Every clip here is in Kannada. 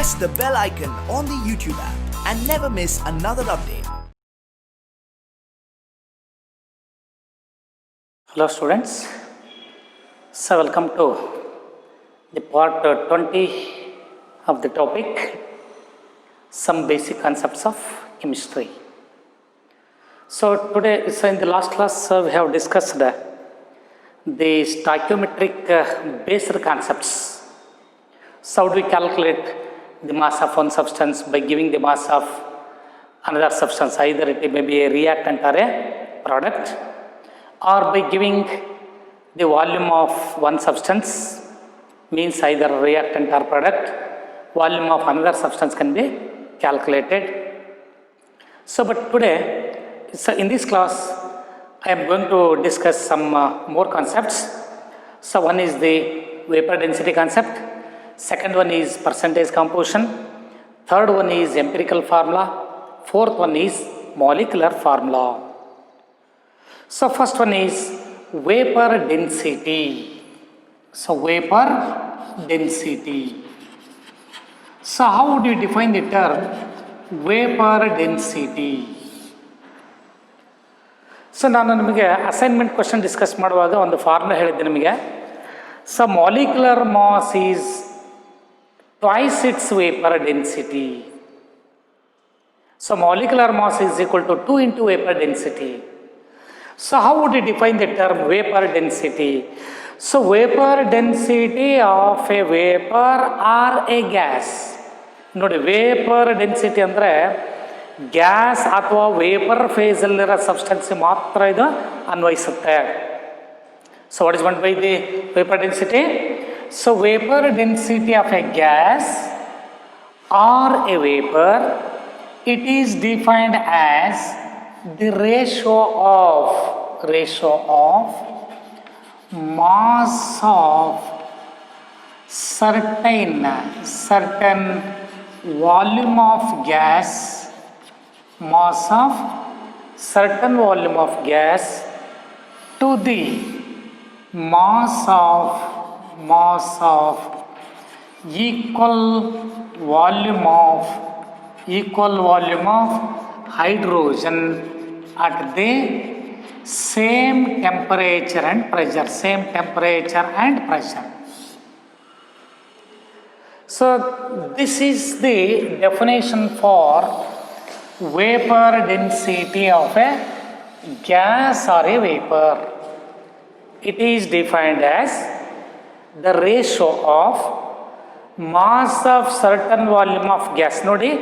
press the bell icon on the YouTube app and never miss another update. Hello students, so welcome to the part 20 of the topic, some basic concepts of chemistry. So today, in the last class we have discussed the stoichiometric based concepts. So how do we calculate the mass of one substance by giving the mass of another substance, either it may be a reactant or a product, or by giving the volume of one substance, means either reactant or product, volume of another substance can be calculated. So but today, in this class, I am going to discuss some more concepts. So one is the vapor density concept, second one is percentage composition, third one is empirical formula, fourth one is molecular formula. So first one is vapor density. So vapor density. So how would you define the term vapor density? So ನಾನು ನಿಮಗೆ ಅಸೈನ್ಮೆಂಟ್ ಕ್ವಶನ್ ಡಿಸ್ಕಸ್ ಮಾಡುವಾಗ ಒಂದು ಫಾರ್ಮುಲಾ ಹೇಳಿದ್ದೆ ನಿಮಗೆ. So molecular mass is twice its vapour density. So molecular mass is equal to 2 into vapor density. So how would you define the term vapor density? So vapor density of a vapor or a gas. ನೋಡಿ ವೇಪರ್ ಡೆನ್ಸಿಟಿ ಅಂದರೆ ಗ್ಯಾಸ್ ಅಥವಾ ವೇಪರ್ ಫೇಸಲ್ಲಿರೋ ಸಬ್ಸ್ಟೆನ್ಸ್ ಮಾತ್ರ ಇದು ಅನ್ವಯಿಸುತ್ತೆ. So what is meant by the vapour density? So vapour density of a gas or a vapour, it is defined as the ratio of mass of certain volume of gas, mass of certain volume of gas to the mass of equal volume of hydrogen at the same temperature and pressure. So this is the definition for vapor density of a gas or a vapor. It is defined as the ratio of mass of certain volume of gas. ನೋಡಿ,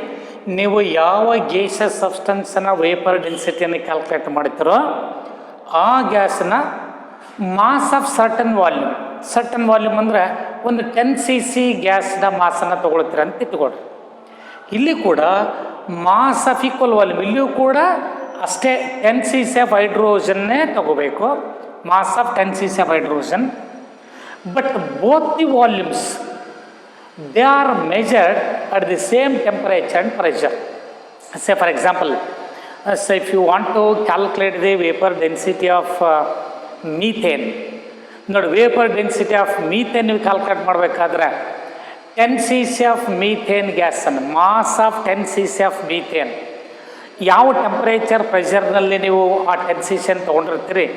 ನೀವು ಯಾವ ಗ್ಯಾಸಸ್ ಸಬ್ಸ್ಟೆನ್ಸನ್ನು ವೇಪರ್ ಡೆನ್ಸಿಟಿಯನ್ನು ಕ್ಯಾಲ್ಕುಲೇಟ್ ಮಾಡ್ತೀರೋ ಆ ಗ್ಯಾಸನ್ನ ಮಾಸ್ ಆಫ್ ಸರ್ಟನ್ ವಾಲ್ಯೂಮ್ ಅಂದರೆ ಒಂದು 10 cc ಗ್ಯಾಸ್ನ ಮಾಸನ್ನು ತೊಗೊಳ್ತೀರ ಅಂತ ಇಟ್ಕೊಳ್ರಿ. ಇಲ್ಲಿ ಕೂಡ ಮಾಸ್ ಆಫ್ ಈಕ್ವಲ್ ವಾಲ್ಯೂಮ್, ಇಲ್ಲಿಯೂ ಕೂಡ ಅಷ್ಟೇ 10 cc ಆಫ್ ಹೈಡ್ರೋಜನ್ನೇ ತಗೋಬೇಕು, mass of 10 cc of hydrogen. But both the volumes they are measured at the same temperature and pressure. Say for example, if you want to calculate the vapor density of methane, ನೋಡಿ ವೇಪರ್ ಡೆನ್ಸಿಟಿ ಆಫ್ ಮೀಥೇನ್ ನೀವು ಕ್ಯಾಲ್ಕುಲೇಟ್ ಮಾಡಬೇಕಾದ್ರೆ 10 cc ಆಫ್ ಮೀಥೇನ್ ಗ್ಯಾಸನ್ನು, mass of 10 cc of methane ಯಾವ ಟೆಂಪರೇಚರ್ ಪ್ರೆಷರ್ನಲ್ಲಿ ನೀವು ಆ 10 cc ತೊಗೊಂಡಿರ್ತೀರಿ,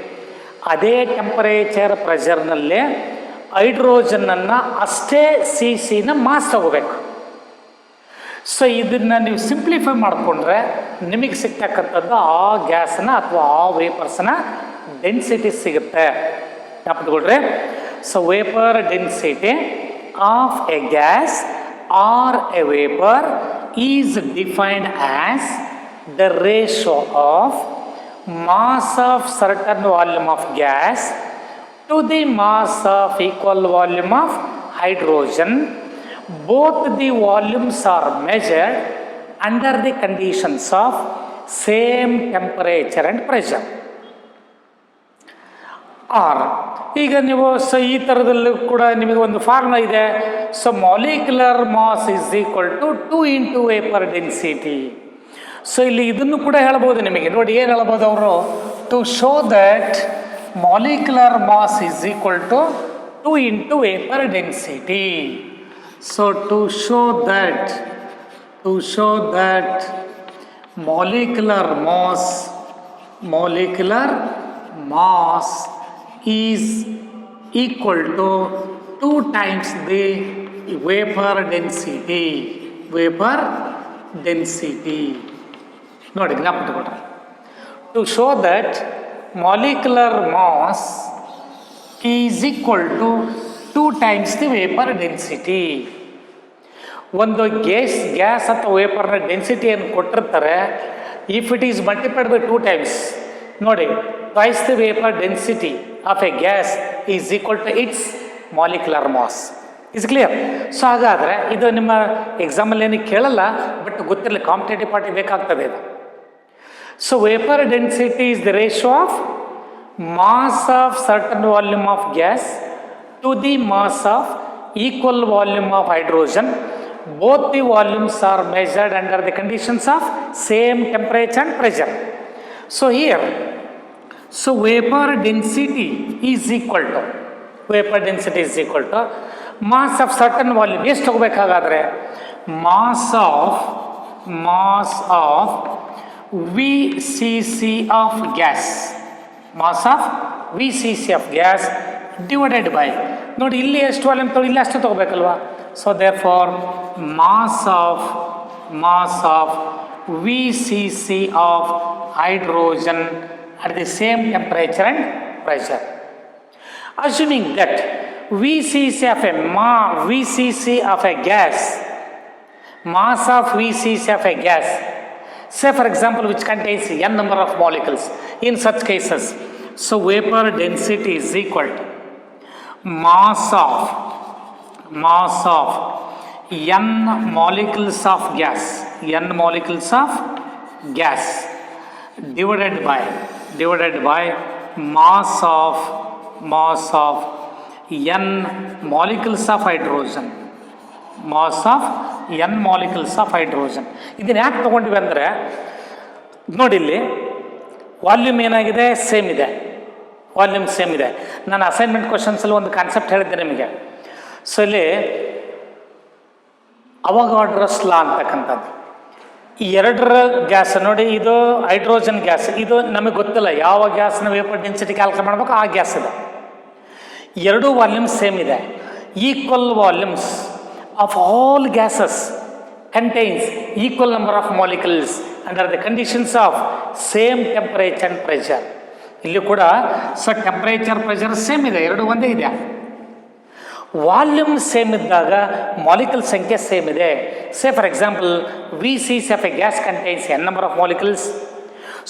ಅದೇ ಟೆಂಪರೇಚರ್ ಪ್ರೆಷರ್ನಲ್ಲೇ ಹೈಡ್ರೋಜನನ್ನು ಅಷ್ಟೇ ಸಿನ ಮಾಸ್ ತಗೋಬೇಕು. ಸೊ ಇದನ್ನು ನೀವು ಸಿಂಪ್ಲಿಫೈ ಮಾಡಿಕೊಂಡ್ರೆ ನಿಮಗೆ ಸಿಗ್ತಕ್ಕಂಥದ್ದು ಆ ಗ್ಯಾಸನ್ನ ಅಥವಾ ಆ ವೇಪರ್ಸ್ನ ಡೆನ್ಸಿಟಿ ಸಿಗುತ್ತೆ. ನೆನಪಿಟ್ಕೊಳ್ರಿ. So vapour density of a gas or a vapour is defined as the ratio of mass of certain volume of gas to the mass of equal volume of hydrogen. Both the volumes are measured under the conditions of same temperature and pressure. Or ಈಗ ನೀವು ಈ ಥರದಲ್ಲೂ ಕೂಡ ನಿಮಗೆ ಒಂದು ಫಾರ್ಮುಲಾ ಇದೆ. So molecular mass is equal to 2 into vapour density. So ಇಲ್ಲಿ ಇದನ್ನು ಕೂಡ ಹೇಳ್ಬೋದು ನಿಮಗೆ. ನೋಡಿ ಏನು ಹೇಳ್ಬೋದು ಅವರು, to show that molecular mass is equal to 2 into vapor density. So to show that molecular mass is equal to 2 times the vapor density. ನೋಡಿ ಜ್ಞಾಪಕ ತಗೊಳ್ರಿ. To show that molecular mass is equal to 2 times the vapor density. ಒಂದು ಗ್ಯಾಸ್ ಅಥವಾ ವೇಪರ್ನ ಡೆನ್ಸಿಟಿಯನ್ನು ಕೊಟ್ಟಿರ್ತಾರೆ. If it is multiplied by 2 times, ನೋಡಿ twice the vapour density of a gas is equal to its molecular mass. Is clear? So ಹಾಗಾದರೆ ಇದು ನಿಮ್ಮ ಎಕ್ಸಾಮಲ್ಲಿ ಏನಕ್ಕೆ ಕೇಳಲ್ಲ, ಬಟ್ ಗೊತ್ತಿರಲಿ, ಕಾಂಪಿಟೇಟಿವ್ ಪಾರ್ಟಿ ಬೇಕಾಗ್ತದೆ ಇದು. So vapour density is the ratio of mass of certain volume of gas to the mass of equal volume of hydrogen. Both the volumes are measured under the conditions of same temperature and pressure. So here, vapor density is equal to mass of certain volume. ಎಷ್ಟು ಹೋಗಬೇಕಾಗಾದ್ರೆ mass of VCC of gas divided by, ನೋಡಿ ಇಲ್ಲಿ ಎಷ್ಟು ವಾಲ್ಯೂಮ್ ತಗೊಳ್ಳಿ, ಇಲ್ಲಿ ಅಷ್ಟು ತಗೋಬೇಕಲ್ವಾ. So therefore mass of VCC of hydrogen at the same temperature and pressure. Assuming that VCC of a gas, mass of VCC of a gas, say for example, which contains n number of molecules. In such cases, so vapor density is equal to mass of n molecules of gas divided by mass of n molecules of hydrogen. ಇದನ್ನ ಯಾಕೆ ತಗೊಂಡಿವಿ ಅಂದರೆ, ನೋಡಿ ಇಲ್ಲಿ ವಾಲ್ಯೂಮ್ ಏನಾಗಿದೆ, ಸೇಮ್ ಇದೆ. ನಾನು ಅಸೈನ್ಮೆಂಟ್ ಕ್ವಶನ್ಸಲ್ಲಿ ಒಂದು ಕಾನ್ಸೆಪ್ಟ್ ಹೇಳಿದ್ದೆ ನಿಮಗೆ. ಸೊ ಇಲ್ಲಿ ಅವಗಾಡ್ರಸ್ ಲಾ ಅಂತಕ್ಕಂಥದ್ದು, ಈ ಎರಡರ ಗ್ಯಾಸ್ ನೋಡಿ, ಇದು ಹೈಡ್ರೋಜನ್ ಗ್ಯಾಸ್, ಇದು ನಮಗೆ ಗೊತ್ತಿಲ್ಲ ಯಾವ ಗ್ಯಾಸ್ನ ವೇಪರ್ ಡೆನ್ಸಿಟಿ ಕ್ಯಾಲ್ಕುಲೇಟ್ ಮಾಡಬೇಕು, ಆ ಗ್ಯಾಸ್ ಇದೆ. ಎರಡೂ ವಾಲ್ಯೂಮ್ಸ್ ಸೇಮ್ ಇದೆ. Equal volumes of all gases contains equal number of molecules under the conditions of same temperature and pressure. ಇಲ್ಲಿ ಕೂಡ ಸೊ ಟೆಂಪರೇಚರ್ ಪ್ರೆಷರ್ ಸೇಮ್ ಇದೆ, ಎರಡು ಒಂದೇ ಇದೆ. ವಾಲ್ಯೂಮ್ ಸೇಮ್ ಇದ್ದಾಗ ಮಾಲಿಕ್ಯೂಲ್ ಸಂಖ್ಯೆ ಸೇಮ್ ಇದೆ. Say for example, VCC of a gas contains n number of molecules.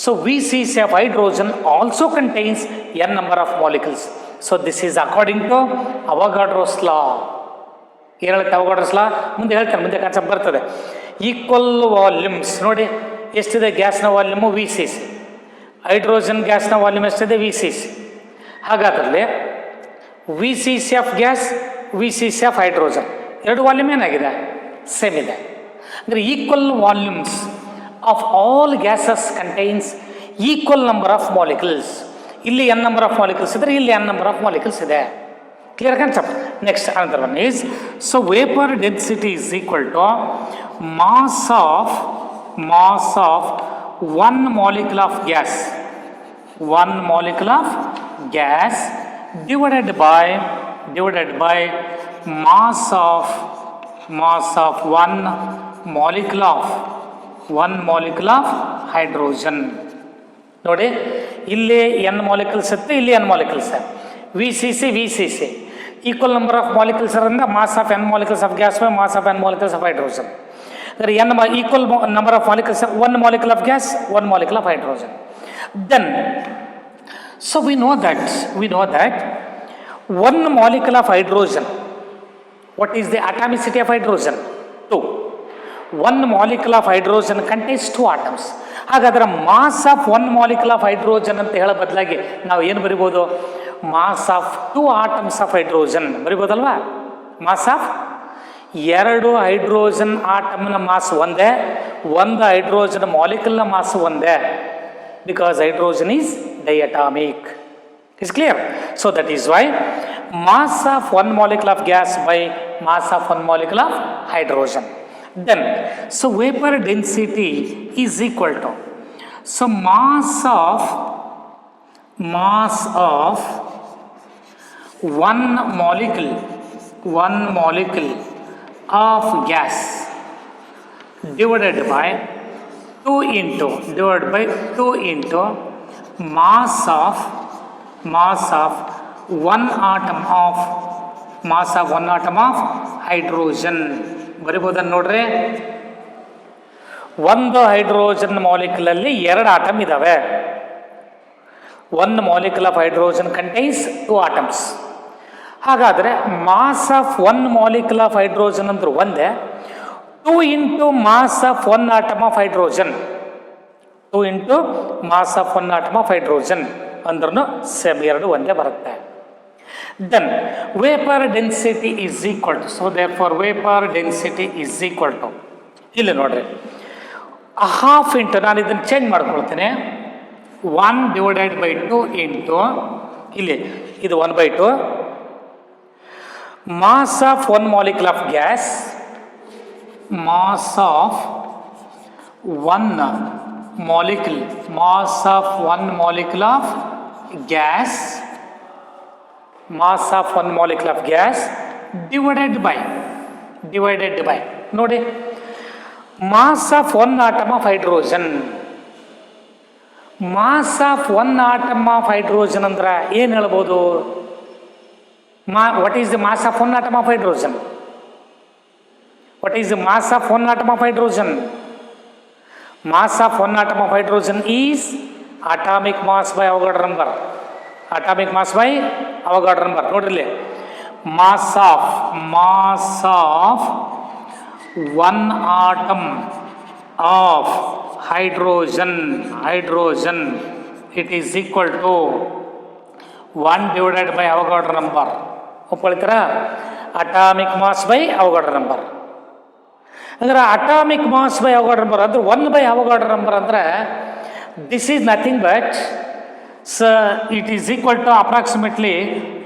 So VCC of hydrogen also contains n number of molecules. So this is according to Avogadro's law. ಏನು ಹೇಳುತ್ತೆ ಅವಗಾಡ್ರಸ್ ಲಾ? ಮುಂದೆ ಹೇಳ್ತಾರೆ, ಮುಂದೆ ಕಾನ್ಸೆಪ್ಟ್ ಬರ್ತದೆ. ಈಕ್ವಲ್ ವಾಲ್ಯೂಮ್ಸ್ ನೋಡಿ ಎಷ್ಟಿದೆ ಗ್ಯಾಸ್ನ ವಾಲ್ಯೂಮು VCC, ಹೈಡ್ರೋಜನ್ ಗ್ಯಾಸ್ನ ವಾಲ್ಯೂಮ್ ಎಷ್ಟಿದೆ VCC. ಹಾಗಾದ್ರಲ್ಲಿ VCC of gas, VCC of hydrogen, ಎರಡು ವಾಲ್ಯೂಮ್ ಏನಾಗಿದೆ, ಸೇಮ್ ಇದೆ. ಅಂದರೆ equal volumes of all gases contains equal number of molecules. ಇಲ್ಲಿ n ನಂಬರ್ ಆಫ್ ಮಾಲಿಕ್ಯೂಲ್ಸ್ ಇದ್ದರೆ ಇಲ್ಲಿ n ನಂಬರ್ ಆಫ್ ಮಾಲಿಕ್ಯೂಲ್ಸ್ ಇದೆ. Clear concept? Next another one is, so vapor density is equal to mass of one molecule of gas divided by mass of one molecule of hydrogen. ನೋಡಿ ಇಲ್ಲಿ n ಮಾಲಿಕ್ಯೂಲ್ಸ್ ಇರುತ್ತೆ, ಇಲ್ಲಿ n molecules. VCC equal number of molecules ಇರೋದ್ರಿಂದ mass of n molecules of gas by mass of n molecules of hydrogen. ಅಂದರೆ equal number of molecules, 1 molecule of gas, 1 molecule of hydrogen. Then so we know that 1 molecule of hydrogen, what is the atomicity of hydrogen? 2. 1 molecule of hydrogen contains 2 atoms. ಹಾಗಾದ್ರೆ mass of 1 molecule of hydrogen ಅಂತ ಹೇಳೋ ಬದಲಾಗಿ ನಾವು ಏನು ಬರಿಬೋದು, mass of 2 atoms of hydrogen ಬರಿಬೋದಲ್ವಾ. ಮಾಸ್ ಆಫ್ 2 ಹೈಡ್ರೋಜನ್ ಆಟಮ್ನ ಮಾಸ್ ಒಂದೇ, 1 ಹೈಡ್ರೋಜನ್ ಮಾಲಿಕ್ಯೂಲ್ನ ಮಾಸ್ ಒಂದೇ, because hydrogen is diatomic. Is clear? So that is why mass of one molecule of gas by mass of one molecule of hydrogen. Then, so vapor density is equal to, so mass of one molecule of gas divided by 2 into mass of one atom of hydrogen. ಬರಿಬೋದನ್ನು ನೋಡ್ರಿ, ಒಂದು ಹೈಡ್ರೋಜನ್ ಮಾಲಿಕ್ಯೂಲ್ ಅಲ್ಲಿ 2 ಆಟಮ್ ಇದಾವೆ. One molecule of hydrogen contains 2 atoms. ಹಾಗಾದರೆ mass of one molecule of hydrogen ಅಂದ್ರೆ ಒಂದೇ, 2 into mass of one atom of hydrogen, 2 into mass of one atom of hydrogen ಅಂದ್ರೂ ಸೇಮ್, 2 ಒಂದೇ ಬರುತ್ತೆ. Then vapor density is equal to, so therefore vapor density is equal to, ಇಲ್ಲಿ ನೋಡ್ರಿ, ಹಾಫ್ ಇಂಟು, ನಾನು ಇದನ್ನು ಚೇಂಜ್ ಮಾಡ್ಕೊಳ್ತೇನೆ, 1 ಡಿವೈಡೆಡ್ ಬೈ 2 ಇಂಟು, ಇಲ್ಲಿ ಇದು 1/2 mass of one molecule of gas, mass of one molecule of gas, mass of one molecule of gas divided by ನೋಡಿ, mass of one atom of hydrogen, mass of one atom of hydrogen ಅಂದ್ರೆ ಏನು ಹೇಳ್ಬೋದು? what is the mass of one atom of hydrogen? What is the mass of one atom of hydrogen? Mass of one atom of hydrogen is atomic mass by Avogadro number. Atomic mass by Avogadro number. ನೋಡ್ರಿ, mass of one atom of hydrogen, it is equal to 1 divided by Avogadro number. ಒಪ್ಕೊಳ್ತೀರಾ? Atomic mass by Avogadro number. ಅಂದ್ರೆ atomic mass by Avogadro number ಅಂದ್ರೆ 1 by Avogadro number ಅಂದ್ರೆ this is nothing but, so it is equal to approximately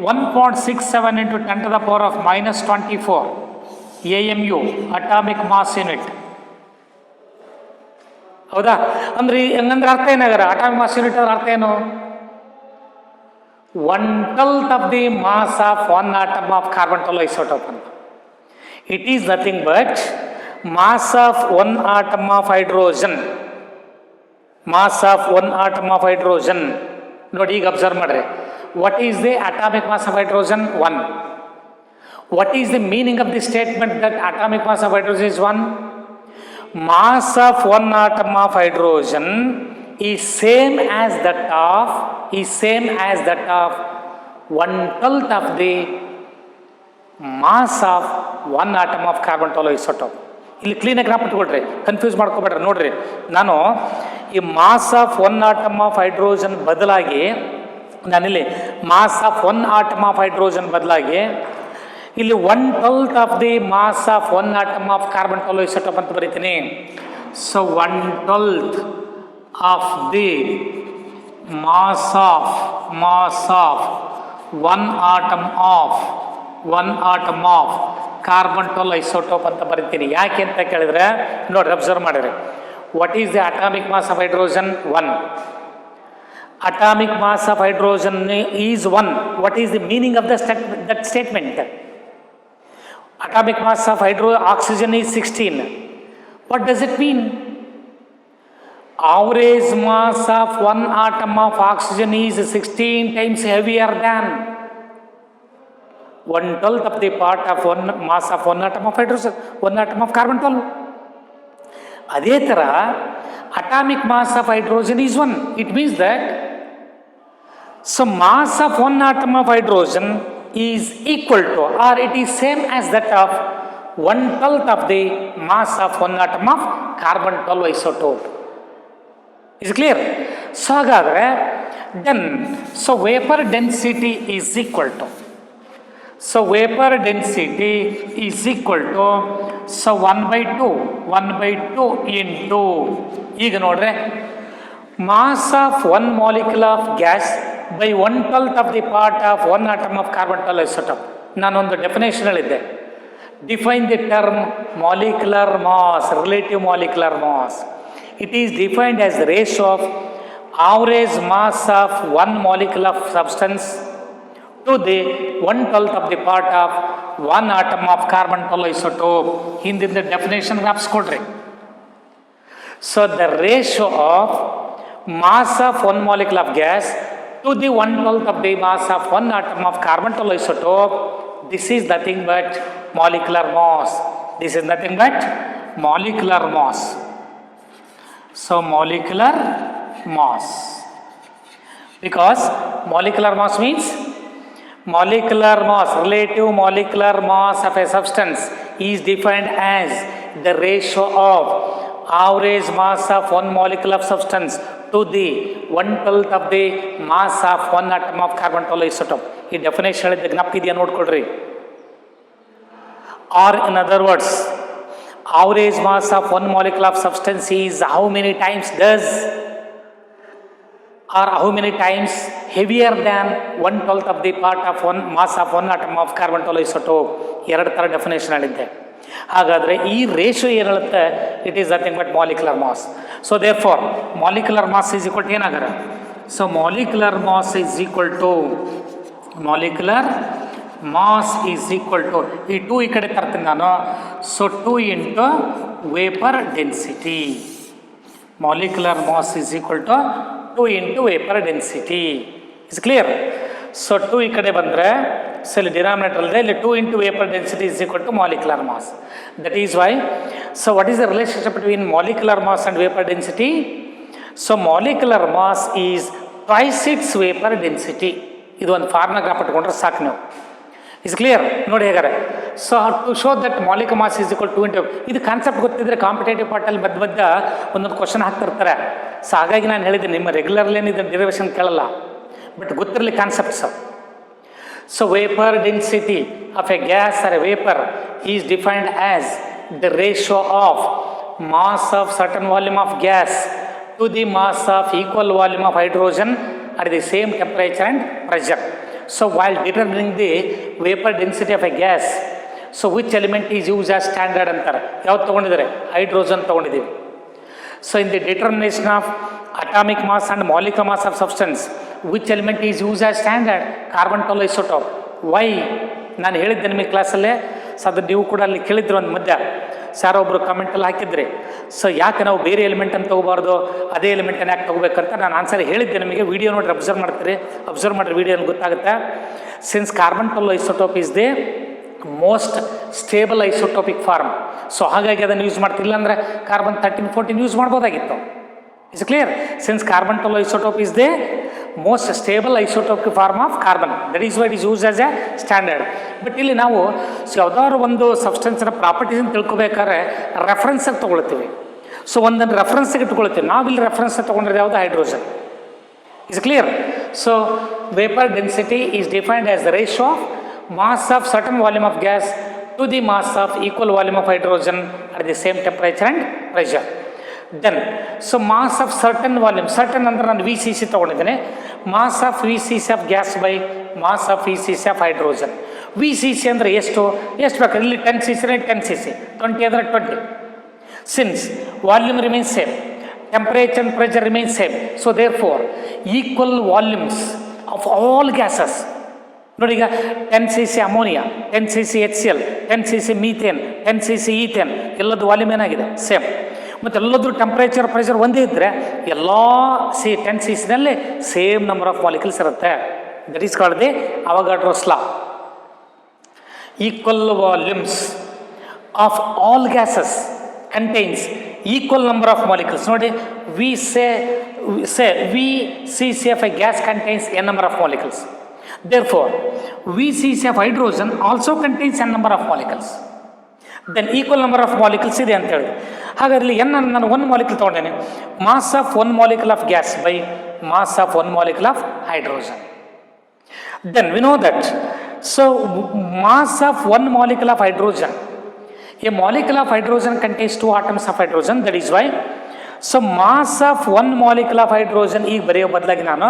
1.67 into 10 to the power of minus 24 AMU, atomic mass unit. ಹೌದಾ? ಅಂದ್ರೆ ಹಂಗಂದ್ರೆ ಅರ್ಥ ಏನಾಗರ? ಅಟಾಮಿಕ್ ಮಾಸ್ ಯೂನಿಟ್ ಅಂದ್ರೆ ಅರ್ಥ ಏನು? 1/12 of the mass of one atom of carbon 12 isotope. It is nothing but mass of one atom of hydrogen, ನೋಡಿ ಈಗ ಅಬ್ಸರ್ವ್ ಮಾಡ್ರಿ, what is the atomic mass of hydrogen? 1. What is the meaning of the statement that atomic mass of hydrogen is 1? Mass of one atom of hydrogen is same as that of 1/12 of the mass of one atom of carbon 12 isotope. ಇಲ್ಲಿ ಕ್ಲೀನಾಗಿ ಇಟ್ಕೊಳ್ರಿ, ಕನ್ಫ್ಯೂಸ್ ಮಾಡ್ಕೊಬೇಡ್ರಿ. ನೋಡ್ರಿ, ನಾನು ಈ mass of one atom of hydrogen ಬದಲಾಗಿ, ನಾನಿಲ್ಲಿ mass of one atom of hydrogen ಬದಲಾಗಿ ಇಲ್ಲಿ 1/12 of the mass of one atom of carbon 12 isotope ಅಂತ ಬರೀತೀನಿ. So 1/12 of the mass of one atom of carbon 12 isotope ಅಂತ ಬರೀತೀನಿ. ಯಾಕೆ ಅಂತ ಕೇಳಿದ್ರೆ ನೋಡ್ರಿ, ಅಬ್ಸರ್ವ್ ಮಾಡಿರಿ, what is the atomic mass of hydrogen? 1. Atomic mass of hydrogen is 1. What is the meaning of that statement? Atomic mass of oxygen is 16. What does it mean? Average mass of one atom of oxygen is 16 times heavier than 1/12 of the part of one mass of one atom of hydrogen, one atom of carbon 12. ಅದೇ ಥರ atomic mass of hydrogen is 1. It means that so mass of one atom of hydrogen is equal to or it is same as that of 1/12 of the mass of one atom of carbon 12 isotope. Is clear? So ಹಾಗಾದರೆ then so vapour density is equal to, so vapor density is equal to, so 1/2 into, ಈಗ ನೋಡ್ರೆ, mass of one molecule of gas by 1/12 of the part of one atom of carbon 12 isotope. ನಾನೊಂದು ಡೆಫಿನೇಷನ್ ಹೇಳಿದ್ದೆ. Define the term molecular mass, relative molecular mass. It is defined as the ratio of average mass of one molecule of substance to the 1/12 of the part of one atom of carbon 12 isotope. ಹಿಂದಿನ definition ಜ್ಞಾಪಿಸ್ಕೊಡ್ರಿ. So the ratio of mass of one molecule of gas to the 1/12 of the mass of one atom of carbon 12 isotope, this is nothing but molecular mass. This is nothing but molecular mass. So molecular mass, because molecular mass means molecular mass, relative molecular mass of a substance is defined as the ratio of average mass of one molecule of substance to the 1/12 of the mass of one atom of carbon 12 isotope. ಈ ಡೆಫಿನೇಷನ್ ಹೇಳಿದ್ದೆ ಜ್ಞಾಪಕಿದೆಯಾ ನೋಡ್ಕೊಳ್ರಿ. Or in other words, average mass of one molecule of substance is how many times does or how many times heavier than 1/12 of the part of one mass of one atom of carbon 12 isotope. ಎರಡು ಥರ ಡೆಫಿನೇಷನ್ ಹೇಳಿದ್ದೆ. ಹಾಗಾದರೆ ಈ ರೇಷಿಯೋ ಏನು ಹೇಳುತ್ತೆ? It is nothing but molecular mass. So therefore molecular mass is equal to ಏನಾಗರ? So molecular mass is equal to ಈ 2 ಈ ಕಡೆ ತರ್ತೀನಿ ನಾನು. So 2 into vapour density. Molecular mass is equal to 2 into vapour density. Is clear? So 2 ಈ ಕಡೆ ಬಂದರೆ ಸೊ ಇಲ್ಲಿ ಡಿನಾಮಿನೇಟರ್ ಇದೆ, ಇಲ್ಲಿ 2 into vapour density is equal to molecular mass. That is why, so what is the relationship between molecular mass and vapour density? So molecular mass is twice its vapour density. ಇದು ಒಂದು ಫಾರ್ಮುಲಾ ಪಟ್ಕೊಂಡ್ರೆ ಸಾಕು ನೀವು. Is clear? ನೋಡಿ ಹೇಗಾರೆ. So to show that molecular mass is equal 2 into, ಇದು ಕಾನ್ಸೆಪ್ಟ್ ಗೊತ್ತಿದ್ರೆ ಕಾಂಪಿಟೇಟಿವ್ ಪಾರ್ಟಲ್ಲಿ ಮಧ್ಯ ಒಂದೊಂದು ಕ್ವಶನ್ ಹಾಕ್ತಿರ್ತಾರೆ. ಸೊ ಹಾಗಾಗಿ ನಾನು ಹೇಳಿದ್ದೀನಿ, ನಿಮ್ಮ ರೆಗ್ಯುಲರ್ಲಿ ಇದನ್ನು ಡಿರೈವೇಷನ್ ಕೇಳಲ್ಲ, ಬಟ್ ಗೊತ್ತಿರಲಿ concepts. So vapor density of a gas or a vapor is defined as the ratio of mass of certain volume of gas to the mass of equal volume of hydrogen at the same temperature and pressure. So while determining the vapor density of a gas, so which element is used as standard ಅಂತಾರೆ? ಯಾವ್ದು ತೊಗೊಂಡಿದ್ದಾರೆ? ಹೈಡ್ರೋಜನ್ ತೊಗೊಂಡಿದ್ದೀವಿ. So in the determination of atomic mass and molecular mass of substance, which element is used as standard? carbon 12 isotope. Why? ನಾನು ಹೇಳಿದ್ದೆ ನಿಮಗೆ ಕ್ಲಾಸಲ್ಲೇ. ಸೊ ಅದು ನೀವು ಕೂಡ ಅಲ್ಲಿ ಕೇಳಿದ್ರು ಒಂದು ಮಧ್ಯ ಯಾರೋ ಒಬ್ಬರು ಕಮೆಂಟಲ್ಲಿ ಹಾಕಿದ್ರಿ. ಸೊ ಯಾಕೆ ನಾವು ಬೇರೆ ಎಲಿಮೆಂಟನ್ನು ತೊಗೋಬಾರ್ದು, ಅದೇ ಎಲಿಮೆಂಟನ್ನು ಯಾಕೆ ತೊಗೋಬೇಕಂತ ನಾನು ಆನ್ಸರ್ ಹೇಳಿದ್ದೆ ನಿಮಗೆ. ವಿಡಿಯೋ ನೋಡ್ರಿ, ಅಬ್ಸರ್ವ್ ಮಾಡಿರಿ ವಿಡಿಯೋನ ಗೊತ್ತಾಗುತ್ತೆ. Since carbon 12 isotope is the most stable isotopic form. So ಹಾಗಾಗಿ ಅದನ್ನು ಯೂಸ್ ಮಾಡ್ತಿಲ್ಲ ಅಂದರೆ ಕಾರ್ಬನ್ 13, 14 ಯೂಸ್ ಮಾಡ್ಬೋದಾಗಿತ್ತು. Is clear? Since carbon 12 isotope is the most stable isotopic form of carbon, that is why it is use as a standard. But ಇಲ್ಲಿ ನಾವು ಯಾವುದಾದ್ರು ಒಂದು ಸಬ್ಸ್ಟೆನ್ಸ್ನ ಪ್ರಾಪರ್ಟೀಸನ್ನು ತಿಳ್ಕೊಬೇಕಾದ್ರೆ ರೆಫರೆನ್ಸಾಗಿ ತೊಗೊಳ್ತೀವಿ. ಸೊ ಒಂದನ್ನು ರೆಫರೆನ್ಸಿಗೆ ಇಟ್ಕೊಳ್ತೀವಿ. ನಾವಿಲ್ಲಿ ರೆಫರೆನ್ಸ್ ತೊಗೊಂಡ್ರೆ ಯಾವುದು? Hydrogen. Is clear? So vapour density is defined as the ratio of mass of certain volume of gas to the mass of equal volume of hydrogen at the same temperature and pressure. Then, so mass of certain volume, certain ಅಂದರೆ ನಾನು VCC ತೊಗೊಂಡಿದ್ದೇನೆ. mass of VCC of gas by mass of VCC of hydrogen. VCC ಅಂದರೆ ಎಷ್ಟು ಬೇಕಾದ್ರೆ ಇಲ್ಲಿ 10 cc 10 cc, 20 ಅಂದರೆ 20. Since volume remains same, temperature and pressure remains same, so therefore equal volumes of all gases. ನೋಡಿ ಈಗ 10 cc ammonia, 10 cc HCl, 10 cc methane, 10 cc ethane, ಎಲ್ಲದು ವಾಲ್ಯೂಮ್ ಏನಾಗಿದೆ? ಸೇಮ್. ಮತ್ತು ಎಲ್ಲದ್ರೂ ಟೆಂಪ್ರೇಚರ್ ಪ್ರೆಷರ್ ಒಂದೇ ಇದ್ದರೆ ಎಲ್ಲ 10 cc same number of molecules ಇರುತ್ತೆ. That is called the Avogadro's law. Equal volumes of all gases contains equal number of molecules. ನೋಡಿ, VCC of a gas contains n number of molecules. Therefore, VCC of hydrogen also contains n number of molecules. Then equal number of molecules ಇದೆ ಅಂತ ಹೇಳಿ. ಹಾಗಾದ್ರೆ n ನಾನು 1 molecule ತೊಗೊಂಡೇನೆ. Mass of 1 molecule of gas by mass of 1 molecule of hydrogen. Then we know that, so mass of 1 molecule of hydrogen, a molecule of hydrogen contains 2 atoms of hydrogen. That is why, so mass of 1 molecule of hydrogen ಈಗ ಬರೆಯೋ ಬದಲಾಗಿ ನಾನು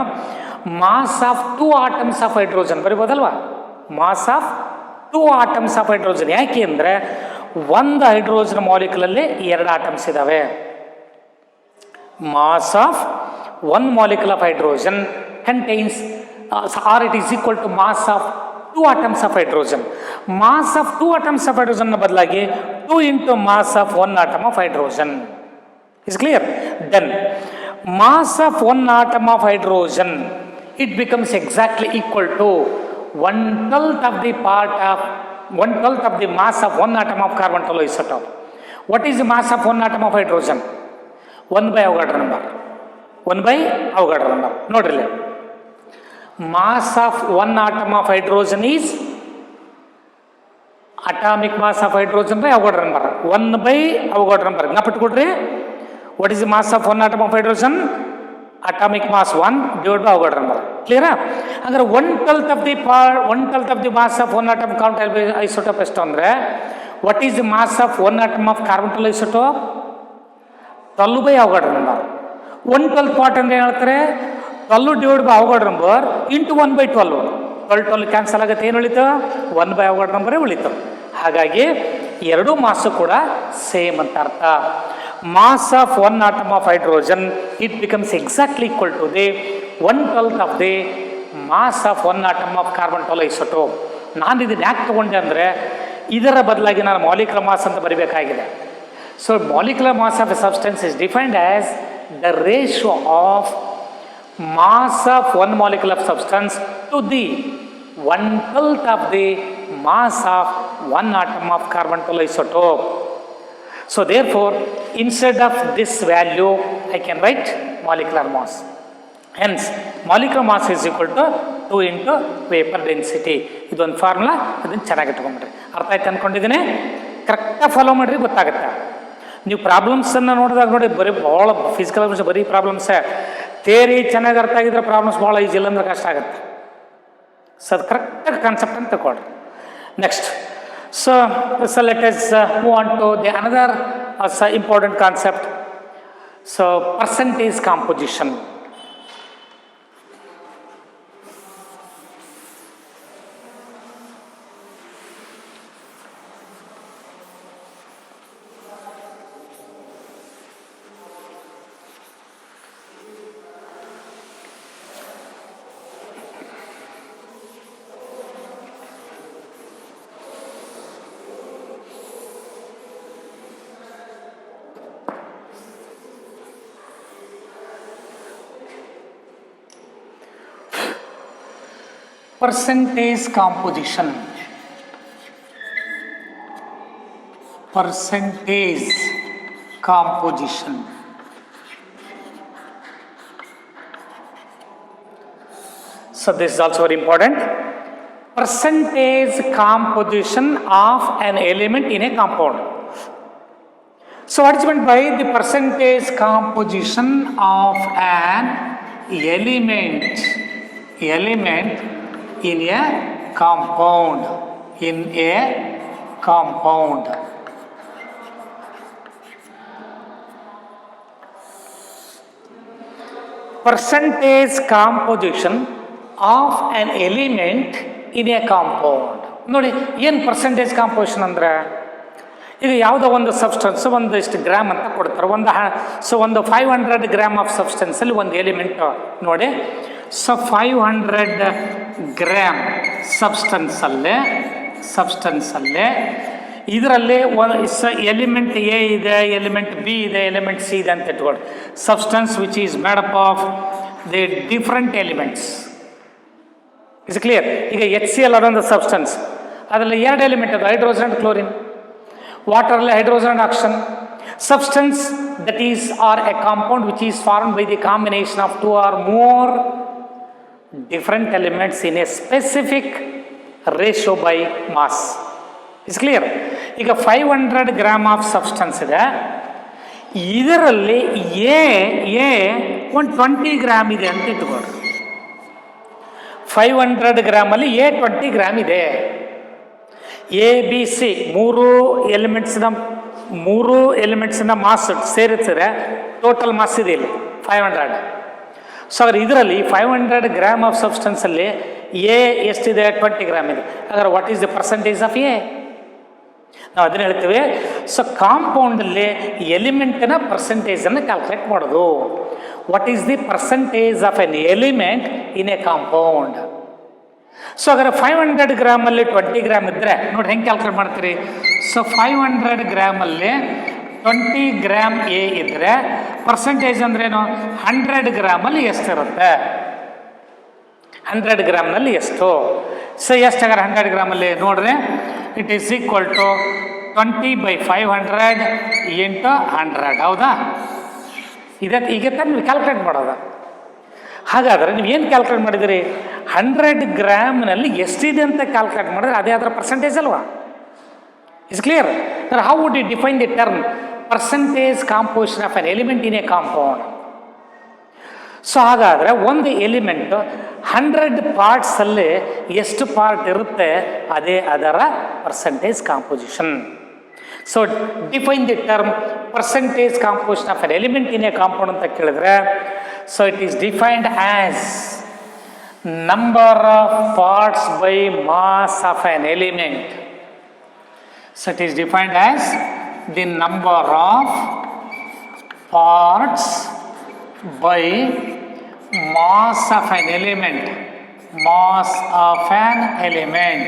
mass of 2 atoms of hydrogen ಬರಿಬೋದಲ್ವಾ, mass of 2 atoms of hydrogen. ಯಾಕೆ ಅಂದರೆ ಒಂದು ಹೈಡ್ರೋಜನ್ ಮಾಲಿಕ್ಯೂಲಲ್ಲಿ 2 ಆಟಮ್ಸ್ ಇದ್ದಾವೆ. Mass of 1 molecule of hydrogen contains or it is equal to mass of 2 atoms of hydrogen. Mass of 2 atoms of hydrogen ಬದಲಾಗಿ 2 into mass of 1 atom of hydrogen. Is clear? Then mass of 1 atom of hydrogen it becomes exactly equal to 1/12 of the part of 1/12 of the mass of 1 atom of carbon isotope. What is the mass of 1 atom of hydrogen? 1 by Avogadro number. 1 by Avogadro number. Nodri, mass of 1 atom of hydrogen is atomic mass of hydrogen by Avogadro number. 1 by Avogadro number. Napitkodre, what is the mass of 1 atom of hydrogen? Atomic mass 1 divided by Avogadro number. Clear? Agar 1/12 of the part, 1/12 of the mass of 1 atom count isotope ಎಷ್ಟು ಅಂದ್ರೆ, what is the mass of 1 atom of carbon isotope? 12 by Avogadro number. 1/12 part ಅಂದ್ರೆ ಏನು ಹೇಳ್ತಾರೆ? 12 divided by Avogadro number into 1 by 12. 12 cancel ಆಗುತ್ತೆ, ಏನು ಉಳಿತು? 1 by Avogadro number ಉಳಿತು. ಹಾಗಾಗಿ ಎರಡು ಮಾಸು ಕೂಡ ಸೇಮ್ ಅಂತ ಅರ್ಥ. Mass of 1 atom of hydrogen, it becomes exactly equal to the 1/12 of the mass of 1 atom of carbon isotope. ನಾನು ಇದನ್ನು ಯಾಕೆ ತಗೊಂಡೆ ಅಂದರೆ, ಇದರ ಬದಲಾಗಿ ನಾನು ಮಾಲಿಕ್ಯುಲರ್ ಮಾಸ್ ಅಂತ ಬರೀಬೇಕಾಗಿದೆ. So molecular mass of a substance is defined as the ratio of mass of 1 molecule of substance to the 1/12 of the mass of 1 atom of carbon isotope. So therefore, instead of this value, I can write molecular mass. Hence, molecular mass is equal to 2 into vapor density. ಇದೊಂದು ಫಾರ್ಮುಲಾ, ಅದನ್ನು ಚೆನ್ನಾಗಿ ಇಟ್ಕೊಂಡ್ಬಿಡ್ರಿ. ಅರ್ಥ ಆಯ್ತು ಅಂದ್ಕೊಂಡಿದ್ದೀನಿ? ಕರೆಕ್ಟಾಗಿ ಫಾಲೋ ಮಾಡಿರಿ, ಗೊತ್ತಾಗುತ್ತೆ. ನೀವು ಪ್ರಾಬ್ಲಮ್ಸನ್ನು ನೋಡಿದಾಗ ನೋಡಿ, ಬರೀ ಭಾಳ ಫಿಸಿಕಲ್ ಬರೀ ಪ್ರಾಬ್ಲಮ್ಸೇ. ಥಿಯರಿ ಚೆನ್ನಾಗಿ ಅರ್ಥ ಆಗಿದ್ರೆ ಪ್ರಾಬ್ಲಮ್ಸ್ ಭಾಳ ಈಜಿ, ಇಲ್ಲ ಅಂದ್ರೆ ಕಷ್ಟ ಆಗುತ್ತೆ. ಸೊ ಅದು ಕರೆಕ್ಟಾಗಿ ಕಾನ್ಸೆಪ್ಟ್ ಅಂತ ತಗೊಳ್ರಿ. Next, so let us move on to the another important concept. So percentage composition. Percentage composition. Percentage composition. So this is also very important. Percentage composition of an element in a compound. So what is meant by the percentage composition of an element in a compound? Percentage composition of an element in a compound. ನೋಡಿ, ಏನು ಪರ್ಸೆಂಟೇಜ್ ಕಾಂಪೋಸಿಷನ್ ಅಂದರೆ, ಈಗ ಯಾವುದೋ ಒಂದು ಸಬ್ಸ್ಟೆನ್ಸ್ ಒಂದಿಷ್ಟು ಗ್ರಾಮ್ ಅಂತ ಕೊಡ್ತಾರೆ. ಒಂದು 500 ಗ್ರಾಮ್ ಆಫ್ ಸಬ್ಸ್ಟೆನ್ಸಲ್ಲಿ ಒಂದು ಎಲಿಮೆಂಟ್ ನೋಡಿ. ಸೊ 500 ಗ್ರಾಮ್ ಸಬ್ಸ್ಟೆನ್ಸಲ್ಲೇ ಇದರಲ್ಲಿ ಎಲಿಮೆಂಟ್ ಎ ಇದೆ, ಎಲಿಮೆಂಟ್ ಬಿ ಇದೆ, ಎಲಿಮೆಂಟ್ ಸಿ ಇದೆ ಅಂತ ಇಟ್ಕೊಳ್ಳಿ. Substance which is made up of the different elements. Is clear? ಈಗ HCl ಅದೊಂದು ಸಬ್ಸ್ಟೆನ್ಸ್, ಅದರಲ್ಲಿ 2 ಎಲಿಮೆಂಟ್ ಅದು, ಹೈಡ್ರೋಜನ್ ಅಂಡ್ ಕ್ಲೋರಿನ್. ವಾಟರಲ್ಲಿ hydrogen and oxygen. Substance that is or a compound which is formed by the combination of 2 or more different elements in a specific ratio by mass. Is clear? ಈಗ 500 ಗ್ರಾಮ್ ಆಫ್ ಸಬ್ಸ್ಟೆನ್ಸ್ ಇದೆ, ಇದರಲ್ಲಿ ಎ ಒಂದು 20 ಗ್ರಾಮ್ ಇದೆ ಅಂತ ಇಟ್ಕೊಳ್ರಿ. 500 ಗ್ರಾಮಲ್ಲಿ ಎ 20 ಗ್ರಾಮ್ ಇದೆ. ಎ ಬಿ ಸಿ ಮೂರು ಎಲಿಮೆಂಟ್ಸ್ನ ಮಾಸ್ ಸೇರಿಸಿದ್ರೆ ಟೋಟಲ್ ಮಾಸ್ ಇದೆ ಇಲ್ಲಿ 500. ಸೊ ಹಾಗಾದ್ರೆ ಇದರಲ್ಲಿ 500 ಗ್ರಾಮ್ ಆಫ್ ಸಬ್ಸ್ಟೆನ್ಸಲ್ಲಿ ಎ ಎಷ್ಟಿದೆ? 20 ಗ್ರಾಮ್ ಇದೆ. ಹಾಗಾದ್ರೆ what is the percentage of A? ನಾವು ಅದನ್ನು ಹೇಳ್ತೀವಿ. ಸೊ ಕಾಂಪೌಂಡಲ್ಲಿ ಎಲಿಮೆಂಟಿನ ಪರ್ಸೆಂಟೇಜನ್ನು ಕ್ಯಾಲ್ಕುಲೇಟ್ ಮಾಡೋದು. What is the percentage of an element in a compound? So ಹಾಗಾದ್ರೆ 500 ಗ್ರಾಮಲ್ಲಿ 20 ಗ್ರಾಮ್ ಇದ್ದರೆ ನೋಡಿ ಹೆಂಗೆ ಕ್ಯಾಲ್ಕುಲೇಟ್ ಮಾಡ್ತೀರಿ? ಸೊ 500 ಗ್ರಾಮಲ್ಲಿ 20 ಗ್ರಾಮ್ ಎ ಇದ್ದರೆ ಪರ್ಸೆಂಟೇಜ್ ಅಂದ್ರೇನು? 100 ಗ್ರಾಮಲ್ಲಿ ಎಷ್ಟಿರುತ್ತೆ? 100 ಗ್ರಾಮ್ನಲ್ಲಿ ಎಷ್ಟು? ಸೊ ಎಷ್ಟಾಗಾರೆ 100 ಗ್ರಾಮಲ್ಲಿ ನೋಡ್ರಿ, it is equal to 20/500 into 100. ಹೌದಾ? ಈಗ ತಾನು ನೀವು ಕ್ಯಾಲ್ಕುಲೇಟ್ ಮಾಡೋದು. ಹಾಗಾದರೆ ನೀವು ಏನು ಕ್ಯಾಲ್ಕುಲೇಟ್ ಮಾಡಿದಿರಿ? 100 ಗ್ರಾಮ್ನಲ್ಲಿ ಎಷ್ಟಿದೆ ಅಂತ ಕ್ಯಾಲ್ಕುಲೇಟ್ ಮಾಡಿದ್ರೆ ಅದೇ ಅದರ ಪರ್ಸೆಂಟೇಜ್ ಅಲ್ವಾ? Is clear? How would you define the term percentage composition of an element in a compound? So ಹಾಗಾದರೆ ಒಂದು ಎಲಿಮೆಂಟು 100 ಪಾರ್ಟ್ಸಲ್ಲಿ ಎಷ್ಟು ಪಾರ್ಟ್ ಇರುತ್ತೆ ಅದೇ ಅದರ percentage composition. So define the term percentage composition of an element in a compound ಅಂತ ಕೇಳಿದ್ರೆ, so it is defined as number of parts by mass of an element. So it is defined as the number of parts by mass of an element. Mass of an element.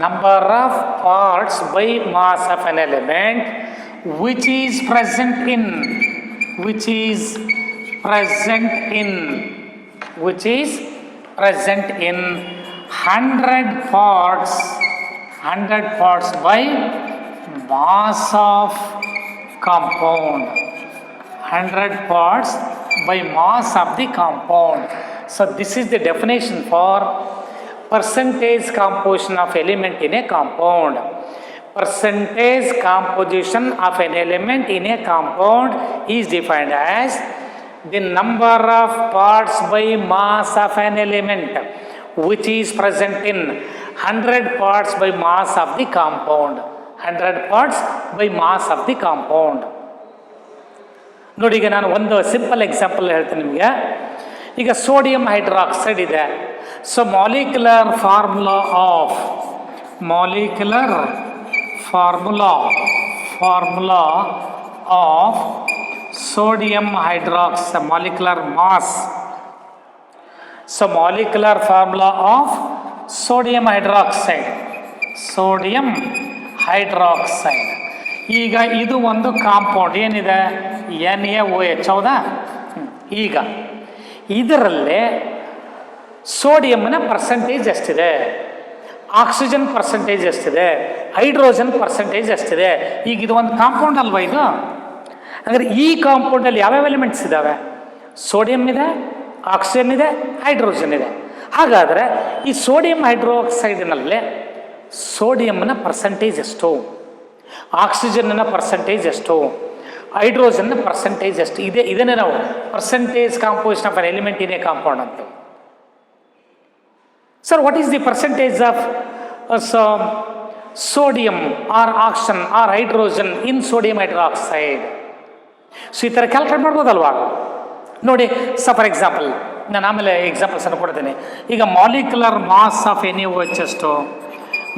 Number of parts by mass of an element which is present in 100 parts by mass of compound. 100 parts by mass of the compound. So this is the definition for percentage composition of element in a compound. Percentage composition of an element in a compound is defined as the number of parts by mass of an element which is present in 100 parts by mass of the compound. 100 parts by mass of the compound. ನೋಡಿ, ಈಗ ನಾನು ಒಂದು ಸಿಂಪಲ್ ಎಕ್ಸಾಂಪಲ್ ಹೇಳ್ತೀನಿ ನಿಮಗೆ. ಈಗ ಸೋಡಿಯಂ ಹೈಡ್ರಾಕ್ಸೈಡ್ ಇದೆ. So molecular formula of sodium hydroxide, molecular mass. So molecular formula of sodium hydroxide. ಈಗ ಇದು ಒಂದು ಕಾಂಪೌಂಡ್ ಏನಿದೆ, NaOH. ಹೌದಾ? ಈಗ ಇದರಲ್ಲೇ ಸೋಡಿಯಂನ ಪರ್ಸೆಂಟೇಜ್ ಎಷ್ಟಿದೆ, ಆಕ್ಸಿಜನ್ ಪರ್ಸೆಂಟೇಜ್ ಎಷ್ಟಿದೆ, ಹೈಡ್ರೋಜನ್ ಪರ್ಸೆಂಟೇಜ್ ಎಷ್ಟಿದೆ. ಈಗ ಇದು ಒಂದು ಕಾಂಪೌಂಡ್ ಅಲ್ವಾ ಇದು? ಅಂದರೆ ಈ ಕಾಂಪೌಂಡಲ್ಲಿ ಯಾವ್ಯಾವ ಎಲಿಮೆಂಟ್ಸ್ ಇದ್ದಾವೆ? ಸೋಡಿಯಂ ಇದೆ, ಆಕ್ಸಿಜನ್ ಇದೆ, ಹೈಡ್ರೋಜನ್ ಇದೆ. ಹಾಗಾದರೆ ಈ ಸೋಡಿಯಂ ಹೈಡ್ರೋಕ್ಸೈಡ್ನಲ್ಲೇ ಸೋಡಿಯಂನ ಪರ್ಸೆಂಟೇಜ್ ಎಷ್ಟು, ಆಕ್ಸಿಜನ್ನ ಪರ್ಸೆಂಟೇಜ್ ಎಷ್ಟು, ಹೈಡ್ರೋಜನ್ನ ಪರ್ಸೆಂಟೇಜ್ ಎಷ್ಟು ಇದೆ. ಇದನ್ನೇ ನಾವು percentage composition of an element in a compound ಅಂತೀವಿ. Sir, what is the percentage of sodium or oxygen or hydrogen in sodium hydroxide? So ಈ ಥರ ಕ್ಯಾಲ್ಕುಲೇಟ್ ಮಾಡ್ಬೋದಲ್ವಾ? ನೋಡಿ, ಫಾರ್ ಎಕ್ಸಾಂಪಲ್ ನಾನು ಆಮೇಲೆ ಎಕ್ಸಾಂಪಲ್ಸನ್ನು ಕೊಡ್ತೇನೆ. ಈಗ ಮಾಲಿಕ್ಯುಲರ್ ಮಾಸ್ ಆಫ್ NaOH ಎಷ್ಟು?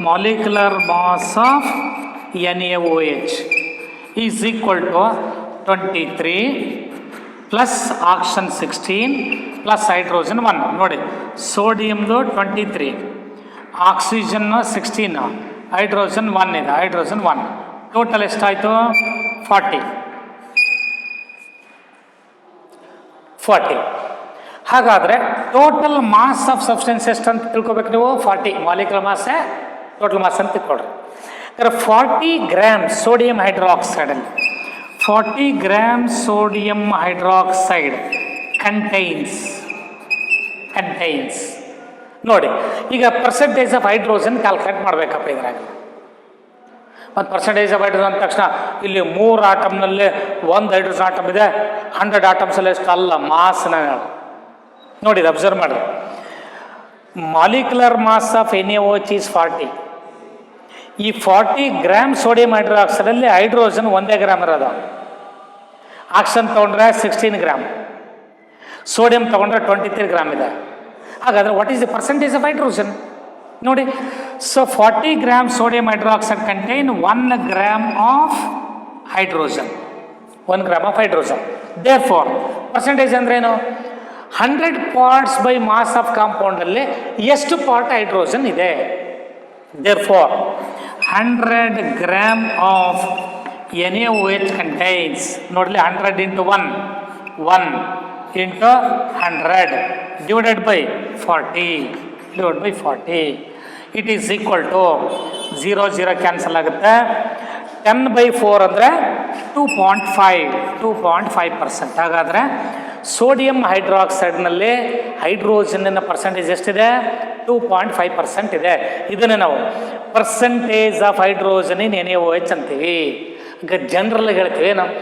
Molecular mass of NaOH is equal to 23 plus oxygen 16 plus hydrogen 1. ನೋಡಿ, ಸೋಡಿಯಮ್ದು 23, ಆಕ್ಸಿಜನ್ 16, ಹೈಡ್ರೋಜನ್ 1 ಇದೆ, ಹೈಡ್ರೋಜನ್ 1. ಟೋಟಲ್ ಎಷ್ಟಾಯಿತು? 40. ಹಾಗಾದರೆ ಟೋಟಲ್ ಮಾಸ್ ಆಫ್ ಸಬ್ಸ್ಟೆನ್ಸ್ ಎಷ್ಟು ಅಂತ ತಿಳ್ಕೊಬೇಕು ನೀವು? 40 ಮಾಲಿಕ್ಯುಲರ್ ಮಾಸ್, ಟೋಟಲ್ ಮಾಸ್ ಅಂತ ತಿಳ್ಕೊಳ್ರಿ. 40 ಗ್ರಾಮ್ ಸೋಡಿಯಂ ಹೈಡ್ರಾಕ್ಸೈಡಲ್ಲಿ 40 ಗ್ರಾಮ್ ಸೋಡಿಯಂ ಹೈಡ್ರಾಕ್ಸೈಡ್ ಕಂಟೈನ್ಸ್ ನೋಡಿ, ಈಗ ಪರ್ಸೆಂಟೇಜ್ ಆಫ್ ಹೈಡ್ರೋಜನ್ ಕ್ಯಾಲ್ಕುಲೇಟ್ ಮಾಡಬೇಕಪ್ಪ ಇದ್ರಾಗ. ಮತ್ತು ಪರ್ಸೆಂಟೇಜ್ ಆಫ್ ಹೈಡ್ರೋಜನ್ ಅಂದ ತಕ್ಷಣ ಇಲ್ಲಿ 3 ಆಟಮ್ನಲ್ಲಿ 1 ಹೈಡ್ರೋಜನ್ ಆಟಮ್ ಇದೆ, 100 ಆಟಮ್ಸಲ್ಲಿ ಎಷ್ಟು ಅಲ್ಲ, ಮಾಸ್ನ ನೋಡಿ, ಅಬ್ಸರ್ವ್ ಮಾಡಿರಿ. Molecular mass of NaOH is 40. ಈ 40 ಗ್ರಾಮ್ ಸೋಡಿಯಂ ಹೈಡ್ರಾಕ್ಸೈಡಲ್ಲಿ ಹೈಡ್ರೋಜನ್ 1 ಗ್ರಾಮ್ ಇರೋದು, ಆಕ್ಸಿಜನ್ ತೊಗೊಂಡ್ರೆ 16 ಗ್ರಾಮ್. ಸೋಡಿಯಂ ತೊಗೊಂಡ್ರೆ 23 ಗ್ರಾಮ್ ಇದೆ. ಹಾಗಾದರೆ what is the percentage of hydrogen ನೋಡಿ. So 40 gram sodium hydroxide contain 1 gram of hydrogen, 1 gram of hydrogen. Therefore percentage ಅಂದ್ರೇನು, 100 ಪಾರ್ಟ್ಸ್ ಬೈ ಮಾಸ್ ಆಫ್ ಕಾಂಪೌಂಡಲ್ಲಿ ಎಷ್ಟು ಪಾರ್ಟ್ ಹೈಡ್ರೋಜನ್ ಇದೆ. Therefore 100 gram of NaOH contains, ನೋಡಲಿ 100 into 1 into 100 divided by 40 it is equal to 0 cancel ಆಗುತ್ತೆ. 10/4 ಅಂದರೆ 2.5%. ಹಾಗಾದರೆ ಸೋಡಿಯಂ ಹೈಡ್ರಾಕ್ಸೈಡ್ನಲ್ಲಿ ಹೈಡ್ರೋಜನ್ನ ಪರ್ಸೆಂಟೇಜ್ ಎಷ್ಟಿದೆ, 2.5% ಇದೆ. ಇದನ್ನು ನಾವು percentage of hydrogen in NaOH ಅಂತೀವಿ. ಈಗ ಜನರಲ್ ಹೇಳ್ತೀವಿ ನಾವು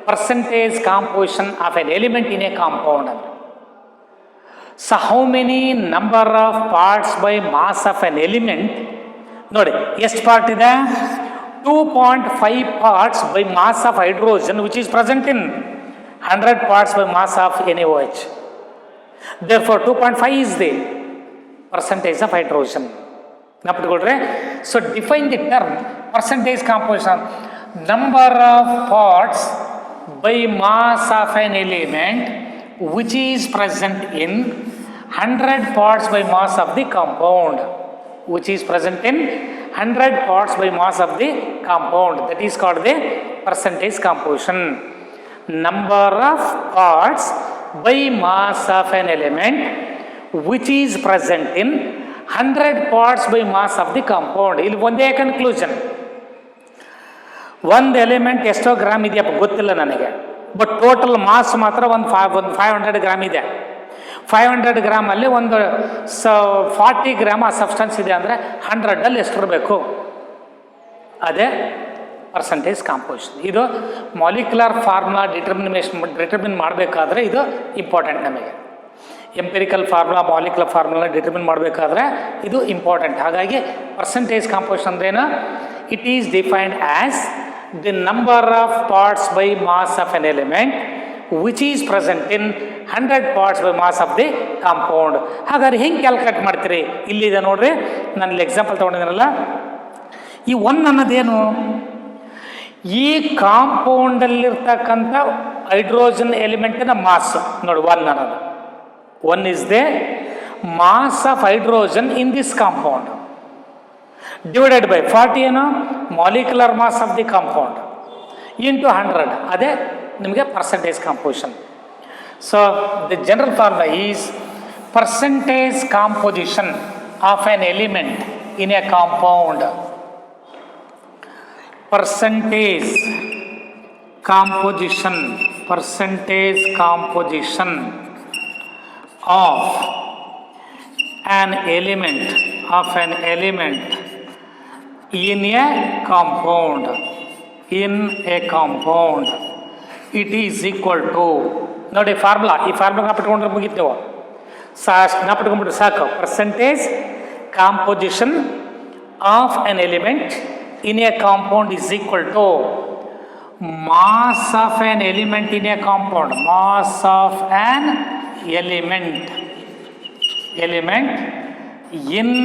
percentage composition of an element in a compound ಅಂತ. So how many number of parts by mass of an element, ನೋಡಿ ಎಷ್ಟು ಪಾರ್ಟ್ ಇದೆ, 2.5 parts by mass of hydrogen which is present in 100 parts by mass of NaOH. Therefore 2.5 is the percentage of hydrogen. So define the term percentage composition, number of parts by mass of an element which is present in 100 parts by mass of the compound, which is present in 100 parts by mass of the compound, that is called the percentage composition. Number of parts by mass of an element which is present in 100 parts by mass of the compound. ಇಲ್ಲಿ ಒಂದೇ ಕನ್ಕ್ಲೂಷನ್, ಒಂದು ಎಲಿಮೆಂಟ್ ಎಷ್ಟೋ ಗ್ರಾಮ್ ಇದೆಯಪ್ಪ ಗೊತ್ತಿಲ್ಲ ನನಗೆ, ಬಟ್ ಟೋಟಲ್ ಮಾಸ್ ಮಾತ್ರ ಒಂದು 500 ಗ್ರಾಮ್ ಇದೆ. 500 ಗ್ರಾಮಲ್ಲಿ ಒಂದು 40 ಗ್ರಾಮ್ ಆ ಸಬ್ಸ್ಟೆನ್ಸ್ ಇದೆ ಅಂದರೆ 100ಅಲ್ಲಿ ಎಷ್ಟಿರಬೇಕು, ಅದೇ ಪರ್ಸೆಂಟೇಜ್ ಕಾಂಪೋಸಿಷನ್. ಇದು ಮಾಲಿಕ್ಯುಲರ್ ಫಾರ್ಮುಲಾ ಡಿಟರ್ಮಿನ್ ಮಾಡಬೇಕಾದ್ರೆ ಇದು ಇಂಪಾರ್ಟೆಂಟ್ ನಮಗೆ. Empirical formula molecular formula determine ಮಾಡಬೇಕಾದ್ರೆ ಇದು ಇಂಪಾರ್ಟೆಂಟ್. ಹಾಗಾಗಿ ಪರ್ಸೆಂಟೇಜ್ ಕಾಂಪೋಸಿಷನ್ ಅಂದ್ರೇನು, it is defined as the number of parts by mass of an element which is present in 100 parts by mass of the compound. ಹಾಗಾದ್ರೆ ಹೆಂಗೆ ಕ್ಯಾಲ್ಕುಲೇಟ್ ಮಾಡ್ತೀರಿ, ಇಲ್ಲಿದೆ ನೋಡ್ರಿ, ನಾನು ಇಲ್ಲಿ ಎಕ್ಸಾಂಪಲ್ ತೊಗೊಂಡಿದ್ದೀನಲ್ಲ, ಈ 1 ಅನ್ನೋದೇನು, ಈ ಕಾಂಪೌಂಡಲ್ಲಿರ್ತಕ್ಕಂಥ ಹೈಡ್ರೋಜನ್ ಎಲಿಮೆಂಟಿನ ಮಾಸ್ ನೋಡಿ. 1 ಅನ್ನೋದು 1 is the mass of hydrogen in this compound divided by 40 ಏನು molecular mass of the compound into 100, ಅದೇ ನಿಮಗೆ percentage composition. So the general formula is percentage composition of an element in a compound. Percentage composition of an element in a compound. It is equal to, ನೋಡಿ ಫಾರ್ಮುಲಾ, ಈ ಫಾರ್ಮುಲಾ ಜ್ಞಾಪಿಟ್ಕೊಂಡ್ರೆ ಮುಗಿತೇವೆ, ಜ್ಞಾಪಿಟ್ಕೊಂಡ್ಬಿಟ್ರೆ ಸಾಕು. Percentage composition of an element in a compound is equal to mass of an element in a compound, mass of an element in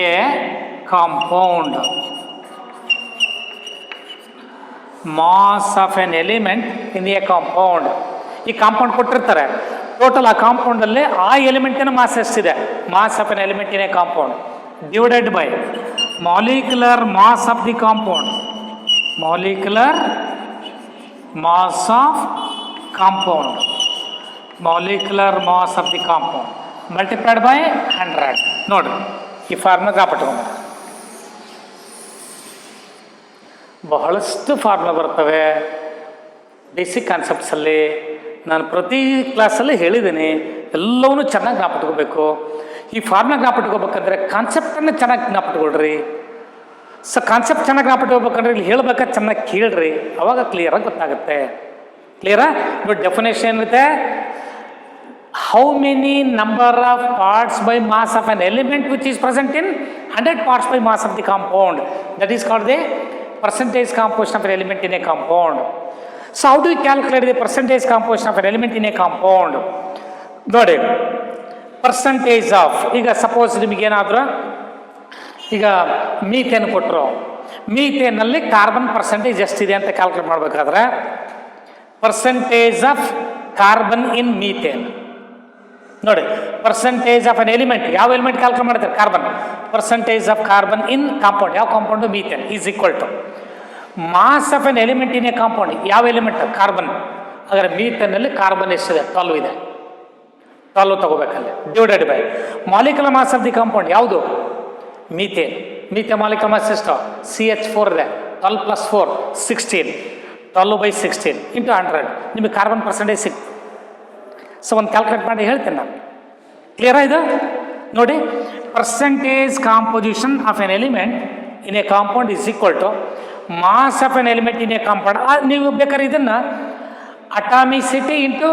a compound, mass of an element in a compound. ಈ ಕಾಂಪೌಂಡ್ ಕೊಟ್ಟಿರ್ತಾರೆ, ಟೋಟಲ್ ಆ ಕಾಂಪೌಂಡಲ್ಲಿ ಆ ಎಲಿಮೆಂಟಿನ ಮಾಸ್ ಎಷ್ಟಿದೆ, mass of an element in a compound divided by molecular mass of the compound, molecular mass of the compound multiplied by 100. ನೋಡ್ರಿ ಈ ಫಾರ್ಮುಲಾ ಜ್ಞಾಪಿಟ್ಕೊಂಡ್ರೆ ಬಹಳಷ್ಟು ಫಾರ್ಮುಲಾ ಬರ್ತವೆ ಬೇಸಿಕ್ ಕಾನ್ಸೆಪ್ಟ್ಸಲ್ಲಿ. ನಾನು ಪ್ರತಿ ಕ್ಲಾಸಲ್ಲಿ ಹೇಳಿದ್ದೀನಿ, ಎಲ್ಲವನ್ನೂ ಚೆನ್ನಾಗಿ ಜ್ಞಾಪಿಟ್ಕೋಬೇಕು. ಈ ಫಾರ್ಮುಲಾ ಜ್ಞಾಪಿಟ್ಕೋಬೇಕಂದ್ರೆ ಕಾನ್ಸೆಪ್ಟನ್ನು ಚೆನ್ನಾಗಿ ಜ್ಞಾಪಿಟ್ಕೊಳ್ರಿ. ಸೊ ಕಾನ್ಸೆಪ್ಟ್ ಚೆನ್ನಾಗಿ ಜ್ಞಾಪಿಟ್ಕೋಬೇಕಂದ್ರೆ ಇಲ್ಲಿ ಹೇಳ್ಬೇಕಾದ್ರೆ ಚೆನ್ನಾಗಿ ಕೇಳ್ರಿ, ಅವಾಗ ಕ್ಲಿಯರಾಗಿ ಗೊತ್ತಾಗುತ್ತೆ. ಕ್ಲಿಯರಾ? ನೋಡಿ ಡೆಫಿನೇಷನ್ ಏನಿರುತ್ತೆ, how many number of parts by mass of an element which is present in 100 parts by mass of the compound, that is called the percentage composition of an element in a compound. So how do we calculate the percentage composition of an element in a compound? ನೋಡಿ ಪರ್ಸಂಟೇಜ್ ಆಫ್, ಈಗ ಸಪೋಸ್ ನಿಮಗೇನಾದರೂ ಈಗ ಮೀಥೇನ್ ಕೊಟ್ಟರು, ಮೀಥೇನಲ್ಲಿ ಕಾರ್ಬನ್ ಪರ್ಸೆಂಟೇಜ್ ಎಷ್ಟಿದೆ ಅಂತ ಕ್ಯಾಲ್ಕುಲೇಟ್ ಮಾಡಬೇಕಾದ್ರೆ percentage of carbon in methane, ನೋಡಿ ಪರ್ಸೆಂಟೇಜ್ ಆಫ್ ಅನ್ ಎಲಿಮೆಂಟ್, ಯಾವ ಎಲಿಮೆಂಟ್ ಕ್ಯಾಲ್ಕುಲೇಟ್ ಮಾಡ್ತಾರೆ carbon, percentage of carbon in compound, ಯಾವ compound methane is equal to mass of an element in a compound, ಯಾವ ಎಲಿಮೆಂಟ್ ಕಾರ್ಬನ್, ಹಾಗಾದ್ರೆ ಮೀಥೇನಲ್ಲಿ ಕಾರ್ಬನ್ ಎಷ್ಟಿದೆ 12 ಇದೆ, 12 ತಗೋಬೇಕಲ್ಲಿ divided by molecular mass of the compound ಯಾವುದು ಮೀಥೇನ್, ಮೀಥೇನ್ ಮಾಲಿಕ್ಯುಲರ್ ಮಾಸ್ ಎಷ್ಟು CH4 ಇದೆ, 12 + 4 16, 12/16 ಇಂಟು 100 ನಿಮಗೆ ಕಾರ್ಬನ್ ಪರ್ಸೆಂಟೇಜ್ ಸಿಕ್ತು. ಸೊ ಒಂದು ಕ್ಯಾಲ್ಕುಲೇಟ್ ಮಾಡಿ ಹೇಳ್ತೇನೆ ನಾನು, ಕ್ಲಿಯರಾ ಇದು ನೋಡಿ, percentage composition of an element in a compound is equal to mass of an element in a compound. ನೀವು ಬೇಕಾದ್ರೆ ಇದನ್ನು ಅಟಾಮಿಸಿಟಿ ಇಂಟು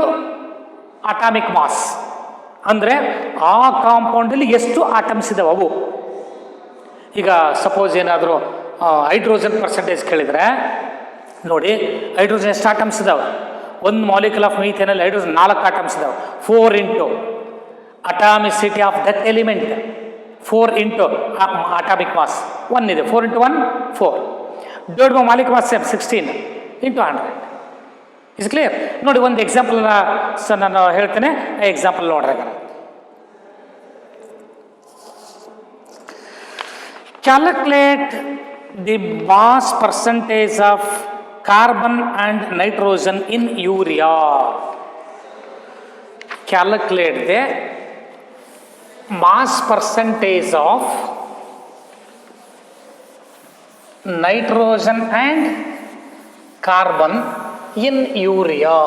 ಅಟಾಮಿಕ್ ಮಾಸ್, ಅಂದರೆ ಆ ಕಾಂಪೌಂಡಲ್ಲಿ ಎಷ್ಟು ಆಟಮ್ಸ್ ಇದಾವೆ ಅವು. ಈಗ ಸಪೋಸ್ ಏನಾದರೂ ಹೈಡ್ರೋಜನ್ ಪರ್ಸೆಂಟೇಜ್ ಕೇಳಿದರೆ ನೋಡಿ, ಹೈಡ್ರೋಜನ್ ಎಷ್ಟು ಆಟಮ್ಸ್ ಇದಾವೆ, ಒಂದು ಮಾಲಿಕ್ಯೂಲ್ ಆಫ್ ಮೀಥೇನಲ್ಲಿ ಹೈಡ್ರೋಜನ್ 4 ಆಟಮ್ಸ್ ಇದಾವೆ, 4 into atomicity of that element, 4 into atomic mass 1 ಇದೆ, 4 into 1 4 divide by molecular mass 16 into 100 is clear. ನೋಡಿ ಒಂದು ಎಕ್ಸಾಂಪಲ್ ನಾನು ಹೇಳ್ತೇನೆ, ಎಕ್ಸಾಂಪಲ್ ನೋಡ್ರಿ. Calculate the mass percentage of carbon and nitrogen in urea. Calculate the mass percentage of nitrogen and carbon in urea.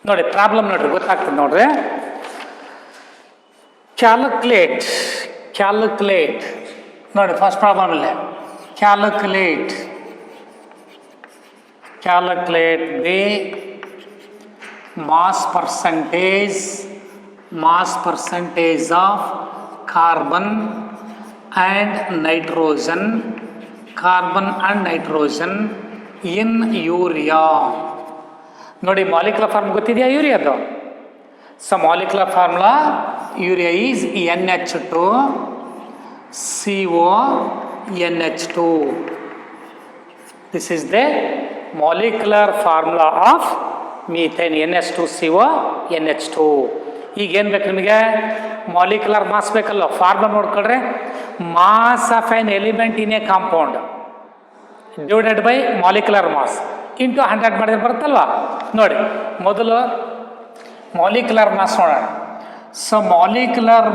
ನೋಡಿ ಪ್ರಾಬ್ಲಮ್ ನೋಡ್ರಿ, ಗೊತ್ತಾಗ್ತದೆ ನೋಡ್ರಿ. ಕ್ಯಾಲ್ಕುಲೇಟ್ ನೋಡಿ ಫಸ್ಟ್ ಪ್ರಾಬ್ಲಮ್ ಇಲ್ಲೇ calculate the mass percentage of carbon and nitrogen in urea. ನೋಡಿ ಮಾಲಿಕ್ಯುಲರ್ ಫಾರ್ಮ್ ಗೊತ್ತಿದೆಯಾ ಯೂರಿಯಾದು? So molecular formula urea is NH2 CO NH2. This is the molecular formula of methane, NH2CO NH2. ಈಗ ಏನು ಬೇಕು ನಿಮಗೆ, ಮಾಲಿಕ್ಯುಲರ್ ಮಾಸ್ ಬೇಕಲ್ಲ, ಫಾರ್ಮುಲಾ ನೋಡ್ಕೊಳ್ರೆ mass of an element in a compound divided by molecular mass into 100 ಮಾಡಿದ್ರೆ ಬರುತ್ತಲ್ವಾ. ನೋಡಿ ಮೊದಲು ಮಾಲಿಕ್ಯುಲರ್ ಮಾಸ್ ನೋಡೋಣ. So molecular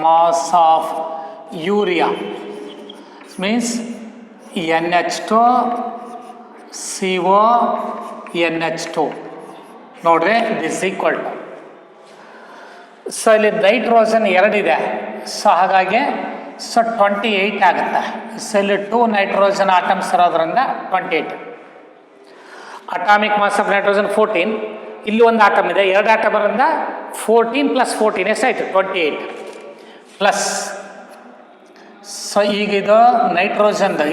mass of urea means NH2 CO NH2 ನೋಡ್ರಿ, ದಿಸ್ ಈಕ್ವಲ್ ಟು, ಸೊ ಇಲ್ಲಿ ನೈಟ್ರೋಜನ್ 2 ಇದೆ, ಸೊ ಹಾಗಾಗಿ 28 ಆಗುತ್ತೆ. ಸೊ ಇಲ್ಲಿ 2 ನೈಟ್ರೋಜನ್ ಆಟಮ್ಸ್ ಇರೋದ್ರಿಂದ 28. ಅಟಾಮಿಕ್ ಮಾಸ್ ಆಫ್ ನೈಟ್ರೋಜನ್ 14, ಇಲ್ಲಿ ಒಂದು ಆಟಮ್ ಇದೆ, 2 ಆಟಮ್ ಬರೋದ್ರಿಂದ 14 + 14 ಎಷ್ಟಾಯಿತು 28 ಪ್ಲಸ್. ಸೊ ಈಗ ಇದು ನೈಟ್ರೋಜನ್ದು,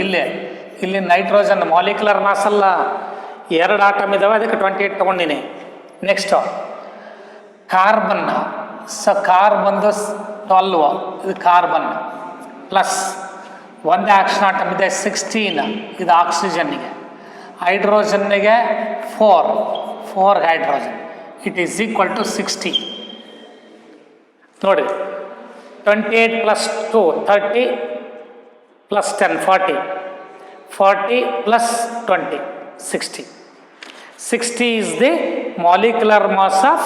ಇಲ್ಲಿ ನೈಟ್ರೋಜನ್ ಮಾಲಿಕ್ಯುಲರ್ ಮಾಸ್ ಅಲ್ಲ, 2 ಆಟಮ್ ಇದ್ದಾವೆ, ಅದಕ್ಕೆ 28 ತೊಗೊಂಡಿನಿ. ನೆಕ್ಸ್ಟು ಕಾರ್ಬನ್, ಸೊ ಕಾರ್ಬನ್ದು 12, ಇದು ಕಾರ್ಬನ್ ಪ್ಲಸ್ ಒಂದು ಆಕ್ಷನ್ ಆಟಮ್ ಇದೆ 16, ಇದು ಆಕ್ಸಿಜನ್ನಿಗೆ. ಹೈಡ್ರೋಜನ್ನಿಗೆ 4 hydrogen, it is equal to 60. ನೋಡಿ 28 + 2 30 + 10 40 + 20 60. 60 is the molecular mass of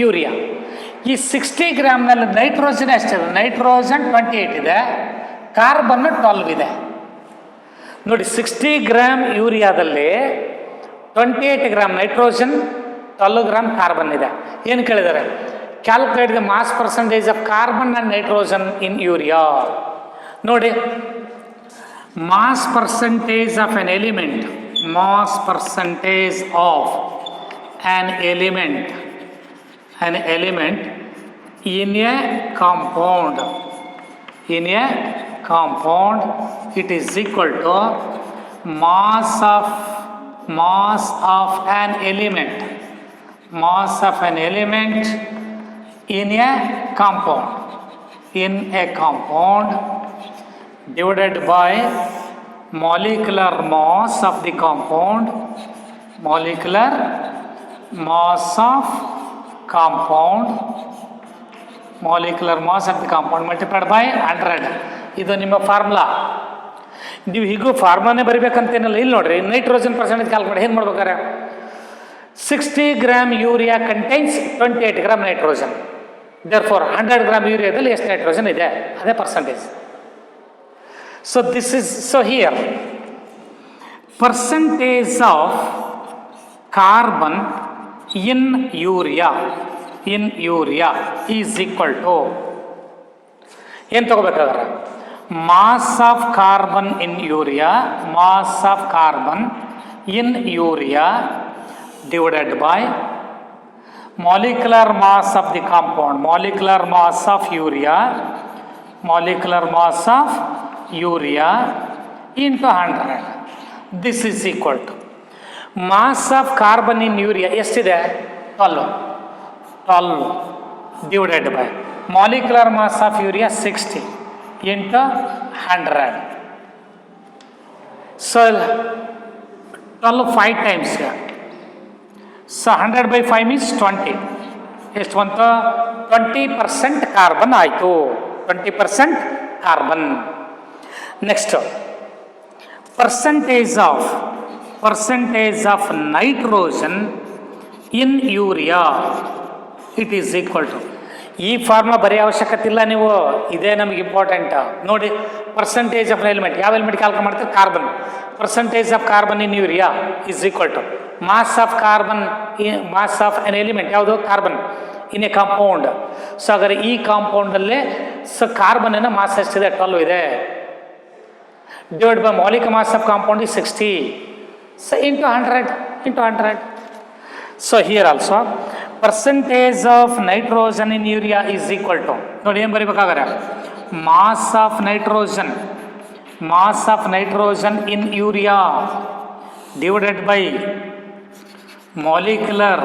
urea. ಈ 60 ಗ್ರಾಮ್ನಲ್ಲಿ ನೈಟ್ರೋಜನ್ ಎಷ್ಟಿದೆ? ನೈಟ್ರೋಜನ್ 28 ಇದೆ, ಕಾರ್ಬನ್ 12 ಇದೆ. ನೋಡಿ 60 ಗ್ರಾಮ್ ಯೂರಿಯಾದಲ್ಲಿ 28 ಗ್ರಾಮ್ ನೈಟ್ರೋಜನ್, 12 ಗ್ರಾಮ್ ಕಾರ್ಬನ್ ಇದೆ. ಏನು ಕೇಳಿದ್ದಾರೆ? Calculate the mass percentage of carbon and nitrogen in urea. ನೋಡಿ mass percentage of an element, mass percentage of an element in a compound compound, it is equal to mass of an element, mass of an element in a compound, divided by molecular mass of the compound, molecular mass of compound, molecular mass of the compound multiplied by 100. ಇದು ನಿಮ್ಮ ಫಾರ್ಮುಲಾ. ನೀವು ಹೀಗೂ ಫಾರ್ಮುಲಾನೇ ಬರಿಬೇಕಂತೇನಿಲ್ಲ. ಇಲ್ಲಿ ನೋಡ್ರಿ, ನೈಟ್ರೋಜನ್ ಪರ್ಸೆಂಟೇಜ್ ಕ್ಯಾಲ್ಕುಲೇಟ್ ಏನು ಮಾಡ್ಬೇಕಾರೆ, 60 gram urea contains 28 gram nitrogen. Therefore 100 gram ಯೂರಿಯಾದಲ್ಲಿ ಎಷ್ಟು ನೈಟ್ರೋಜನ್ ಇದೆ, ಅದೇ percentage. So this is, so here percentage of carbon in urea is equal to ಏನು ತಗೋಬೇಕಾದ್ರೆ, mass of carbon in urea divided by molecular mass of the compound, molecular mass of urea into 100. This is equal to mass of carbon in urea ಎಷ್ಟಿದೆ, 12 divided by molecular mass of urea 60 into 100. So 12 5 times here. So 100 by 5 means 20. ಎಷ್ಟು ಬಂತು, 20% ಕಾರ್ಬನ್ ಆಯಿತು, 20% carbon. Next percentage of nitrogen in urea, it is equal to, ಈ ಫಾರ್ಮುಲಾ ಬರೀ ಅವಶ್ಯಕತೆ ಇಲ್ಲ ನೀವು, ಇದೇ ನಮಗೆ ಇಂಪಾರ್ಟೆಂಟ್ ನೋಡಿ. ಪರ್ಸೆಂಟೇಜ್ ಆಫ್ ಎಲಿಮೆಂಟ್, ಯಾವ ಎಲಿಮೆಂಟ್ ಕ್ಯಾಲ್ಕುಲೇಟ್ ಮಾಡ್ತೀವಿ, carbon. Percentage of carbon in urea is equal to mass of carbon, mass of an element ಯಾವುದು, carbon in a compound. So ಹಾಗಾದ್ರೆ ಈ ಕಾಂಪೌಂಡಲ್ಲೇ ಕಾರ್ಬನ್ನ ಮಾಸ್ ಎಷ್ಟಿದೆ, 12 ಇದೆ, divided by molecular mass of compound is 60, so into 100. So here also percentage of nitrogen in urea is equal to, ನೋಡಿ ಏನು ಬರೀಬೇಕಾದ್ರೆ, mass of nitrogen in urea divided by molecular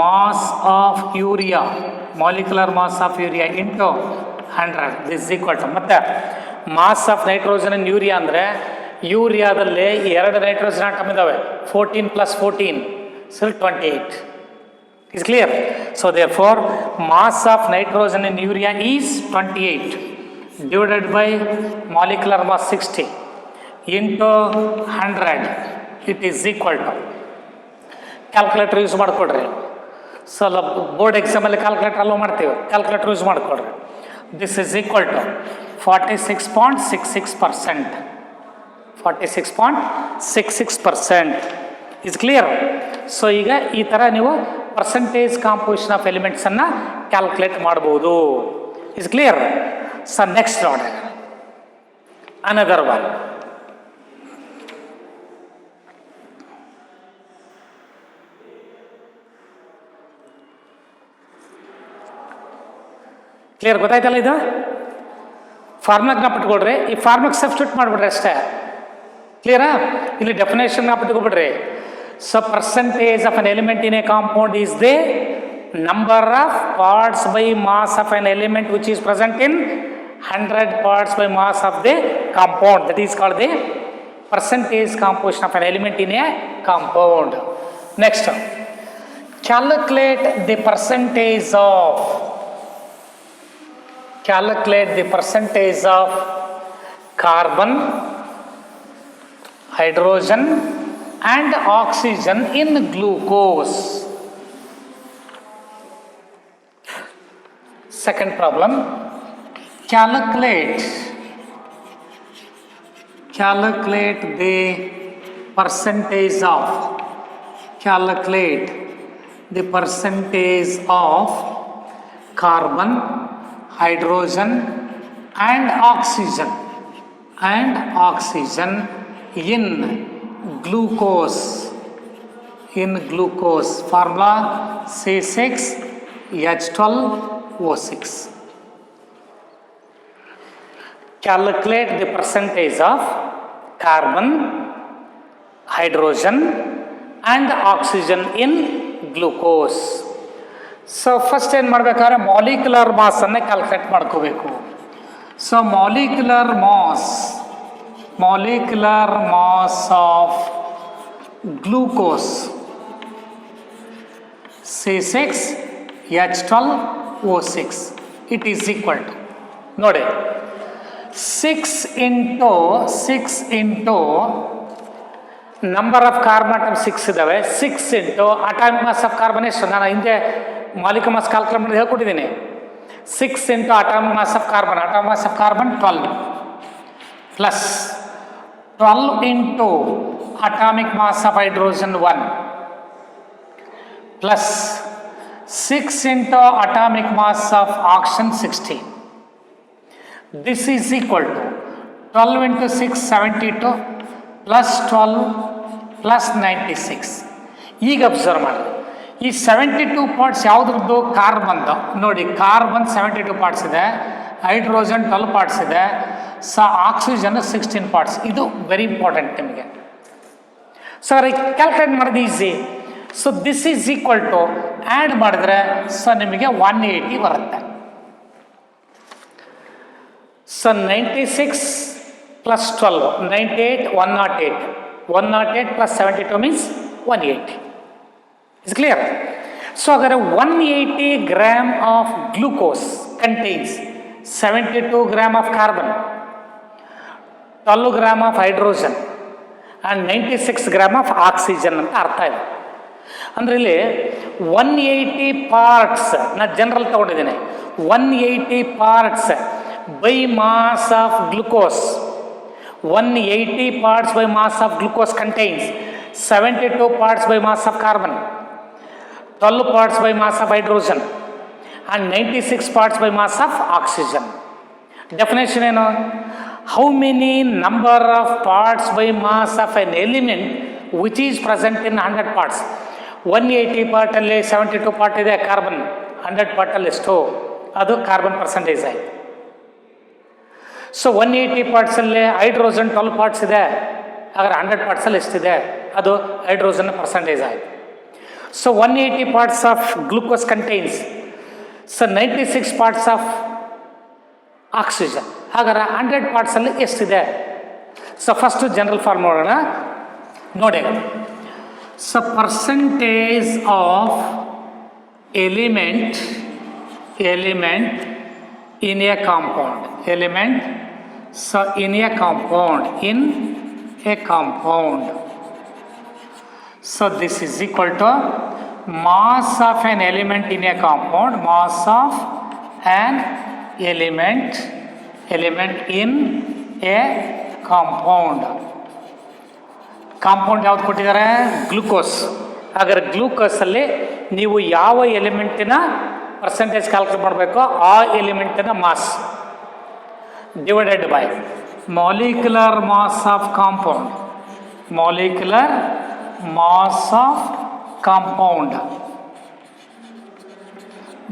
mass of urea into 100. This is equal to, ಮತ್ತೆ mass of nitrogen in urea ಅಂದರೆ, ಯೂರಿಯಾದಲ್ಲಿ 2 ನೈಟ್ರೋಜನ್ ಆಟಮ್ ಇದ್ದಾವೆ, 14 + 14 so 28. Is clear? So therefore mass of nitrogen in urea is 28 divided by molecular mass 60 into 100. It is equal to, calculator use ಮಾಡಿಕೊಡ್ರಿ. ಸೊ ಬೋರ್ಡ್ ಎಕ್ಸಾಮಲ್ಲಿ ಕ್ಯಾಲ್ಕುಲೇಟರ್ ಅಲ್ಲೋ ಮಾಡ್ತೀವಿ, ಕ್ಯಾಲ್ಕುಲೇಟರ್ ಯೂಸ್ ಮಾಡಿಕೊಡ್ರಿ. This is equal to 46.66%. 46.66% is clear. So ಈಗ ಈ ಥರ ನೀವು ಪರ್ಸೆಂಟೇಜ್ ಕಾಂಪೋಸಿಷನ್ ಆಫ್ ಎಲಿಮೆಂಟ್ಸನ್ನು ಕ್ಯಾಲ್ಕುಲೇಟ್ ಮಾಡ್ಬೋದು. Is clear. ಸೊ ನೆಕ್ಸ್ಟ್ ನೋಡಿ, ಅನದರ್ ಒನ್. ಕ್ಲಿಯರ್, ಗೊತ್ತಾಯ್ತಲ್ಲ? ಇದು ಫಾರ್ಮುಲಾಗೆ ಜ್ಞಾಪಿಟ್ಕೊಳ್ರಿ, ಈ ಫಾರ್ಮುಲಾಗೆ ಸಬ್ಸ್ಟಿಟ್ಯೂಟ್ ಮಾಡಿಬಿಡ್ರಿ ಅಷ್ಟೇ. ಕ್ಲಿಯರಾ? ಇಲ್ಲಿ ಡೆಫಿನೇಷನ್ ಜ್ಞಾಪಿಟ್ಕೊಬಿಡ್ರಿ. So percentage of an element in a compound is the number of parts by mass of an element which is present in 100 parts by mass of the compound. That is called the percentage composition of an element in a compound. Next, calculate the percentage of carbon, hydrogen and oxygen in glucose. Second problem, calculate the percentage of carbon, hydrogen and oxygen in glucose. Formula C6H12O6. calculate the percentage of carbon, hydrogen and oxygen in glucose. So first ಏನು ಮಾಡಬೇಕಾದ್ರೆ ಮಾಲಿಕ್ಯುಲರ್ ಮಾಸನ್ನು ಕ್ಯಾಲ್ಕುಲೇಟ್ ಮಾಡ್ಕೋಬೇಕು. So molecular mass of glucose C6H12O6 it is equal to ನೋಡಿ 6 into number of carbon atom 6 ಇದ್ದಾವೆ, 6 into atomic mass of carbon ಎಷ್ಟು, ನಾನು ಹಿಂದೆ ಮಾಲಿಕ್ಯುಲರ್ ಮಾಸ್ ಕ್ಯಾಲ್ಕುಲೇಟ್ ಮಾಡಿ ಹೇಳ್ಕೊಟ್ಟಿದ್ದೀನಿ. 6 into atomic mass of carbon 12 plus 12 into atomic mass of hydrogen 1 plus 6 into atomic mass of oxygen 16. This is equal to 12 into 6 72 plus 12 plus 96. ಈಗ ಅಬ್ಸರ್ವ್ ಮಾಡಿ, ಈ 72 ಪಾರ್ಟ್ಸ್ ಯಾವುದ್ರದ್ದು? ಕಾರ್ಬನ್ದು. ನೋಡಿ ಕಾರ್ಬನ್ 72 ಪಾರ್ಟ್ಸ್ ಇದೆ, ಹೈಡ್ರೋಜನ್ 12 ಪಾರ್ಟ್ಸ್ ಇದೆ, ಆಕ್ಸಿಜನ್ 16 ಪಾರ್ಟ್ಸ್. ಇದು ವೆರಿ ಇಂಪಾರ್ಟೆಂಟ್ ನಿಮಗೆ. ಸೊ ಕ್ಯಾಲ್ಕುಲೇಟ್ ಮಾಡೋದು easy. So this is equal to add ಮಾಡಿದ್ರೆ ಸೊ ನಿಮಗೆ 180 ಬರುತ್ತೆ. So 96 plus 12 98 108 108 plus 72 means 180. Is clear? So ಹಾಗಾದರೆ 180 gram of glucose contains 72 gram of carbon, 12 gram of hydrogen and 96 gram of oxygen ಅಂತ ಅರ್ಥ ಇದೆ. ಅಂದರೆ ಇಲ್ಲಿ 180 ಪಾರ್ಟ್ಸ್, ನಾನು ಜನರಲ್ ತಗೊಂಡಿದ್ದೀನಿ, 180 parts by mass of glucose, 180 parts by mass of glucose contains 72 parts by mass of carbon, 12 parts by mass of hydrogen and 96 parts by mass of oxygen. Definition ಏನು? How many number of parts by mass of an element which is present in 100 parts. 180 ಪಾರ್ಟಲ್ಲಿ 72 part ಇದೆ ಕಾರ್ಬನ್, 100 ಪಾರ್ಟಲ್ಲಿ ಎಷ್ಟು? ಅದು ಕಾರ್ಬನ್ ಪರ್ಸೆಂಟೇಜ್ ಆಯಿತು. ಸೊ 180 ಪಾರ್ಟ್ಸಲ್ಲಿ ಹೈಡ್ರೋಜನ್ 12 ಪಾರ್ಟ್ಸ್ ಇದೆ, ಹಾಗಾದ್ರೆ 100 ಪಾರ್ಟ್ಸಲ್ಲಿ ಎಷ್ಟಿದೆ? ಅದು ಹೈಡ್ರೋಜನ್ ಪರ್ಸೆಂಟೇಜ್ ಆಯಿತು. So 180 parts of glucose contains 96 parts of oxygen, ಹಾಗಾದ್ರೆ 100 ಪಾರ್ಟ್ಸಲ್ಲಿ ಎಷ್ಟಿದೆ? ಸೊ ಫಸ್ಟು ಜನರಲ್ ಫಾರ್ಮ್ ನೋಡೋಣ. ನೋಡಿ, so percentage of element in a compound, in a compound, so this is equal to mass of an element in a compound, mass of an element in a compound. Compound ಯಾವ್ದು ಕೊಟ್ಟಿದ್ದಾರೆ? ಗ್ಲೂಕೋಸ್. ಹಾಗಾದ್ರೆ ಗ್ಲೂಕೋಸಲ್ಲಿ ನೀವು ಯಾವ ಎಲಿಮೆಂಟಿನ ಪರ್ಸೆಂಟೇಜ್ ಕ್ಯಾಲ್ಕುಲೇಟ್ ಮಾಡಬೇಕು? ಆ ಎಲಿಮೆಂಟಿನ mass divided by molecular mass of compound,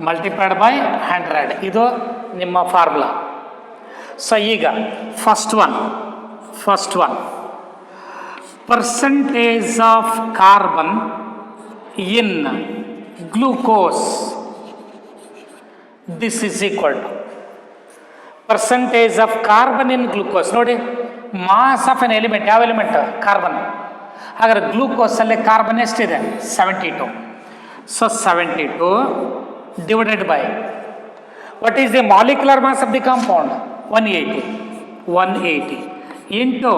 multiplied by 100. ಇದು ನಿಮ್ಮ ಫಾರ್ಮುಲಾ. ಸೊ ಈಗ first one percentage of carbon in glucose, this is equal to percentage of carbon in glucose. ನೋಡಿ, ಮಾಸ್ ಆಫ್ ಎನ್ ಎಲಿಮೆಂಟ್, ಯಾವ ಎಲಿಮೆಂಟ್? ಕಾರ್ಬನ್. ಹಾಗಾದ್ರೆ ಗ್ಲೂಕೋಸಲ್ಲಿ ಕಾರ್ಬನ್ ಎಷ್ಟಿದೆ? 72. So 72 divided by what is the molecular mass of the compound? 180 into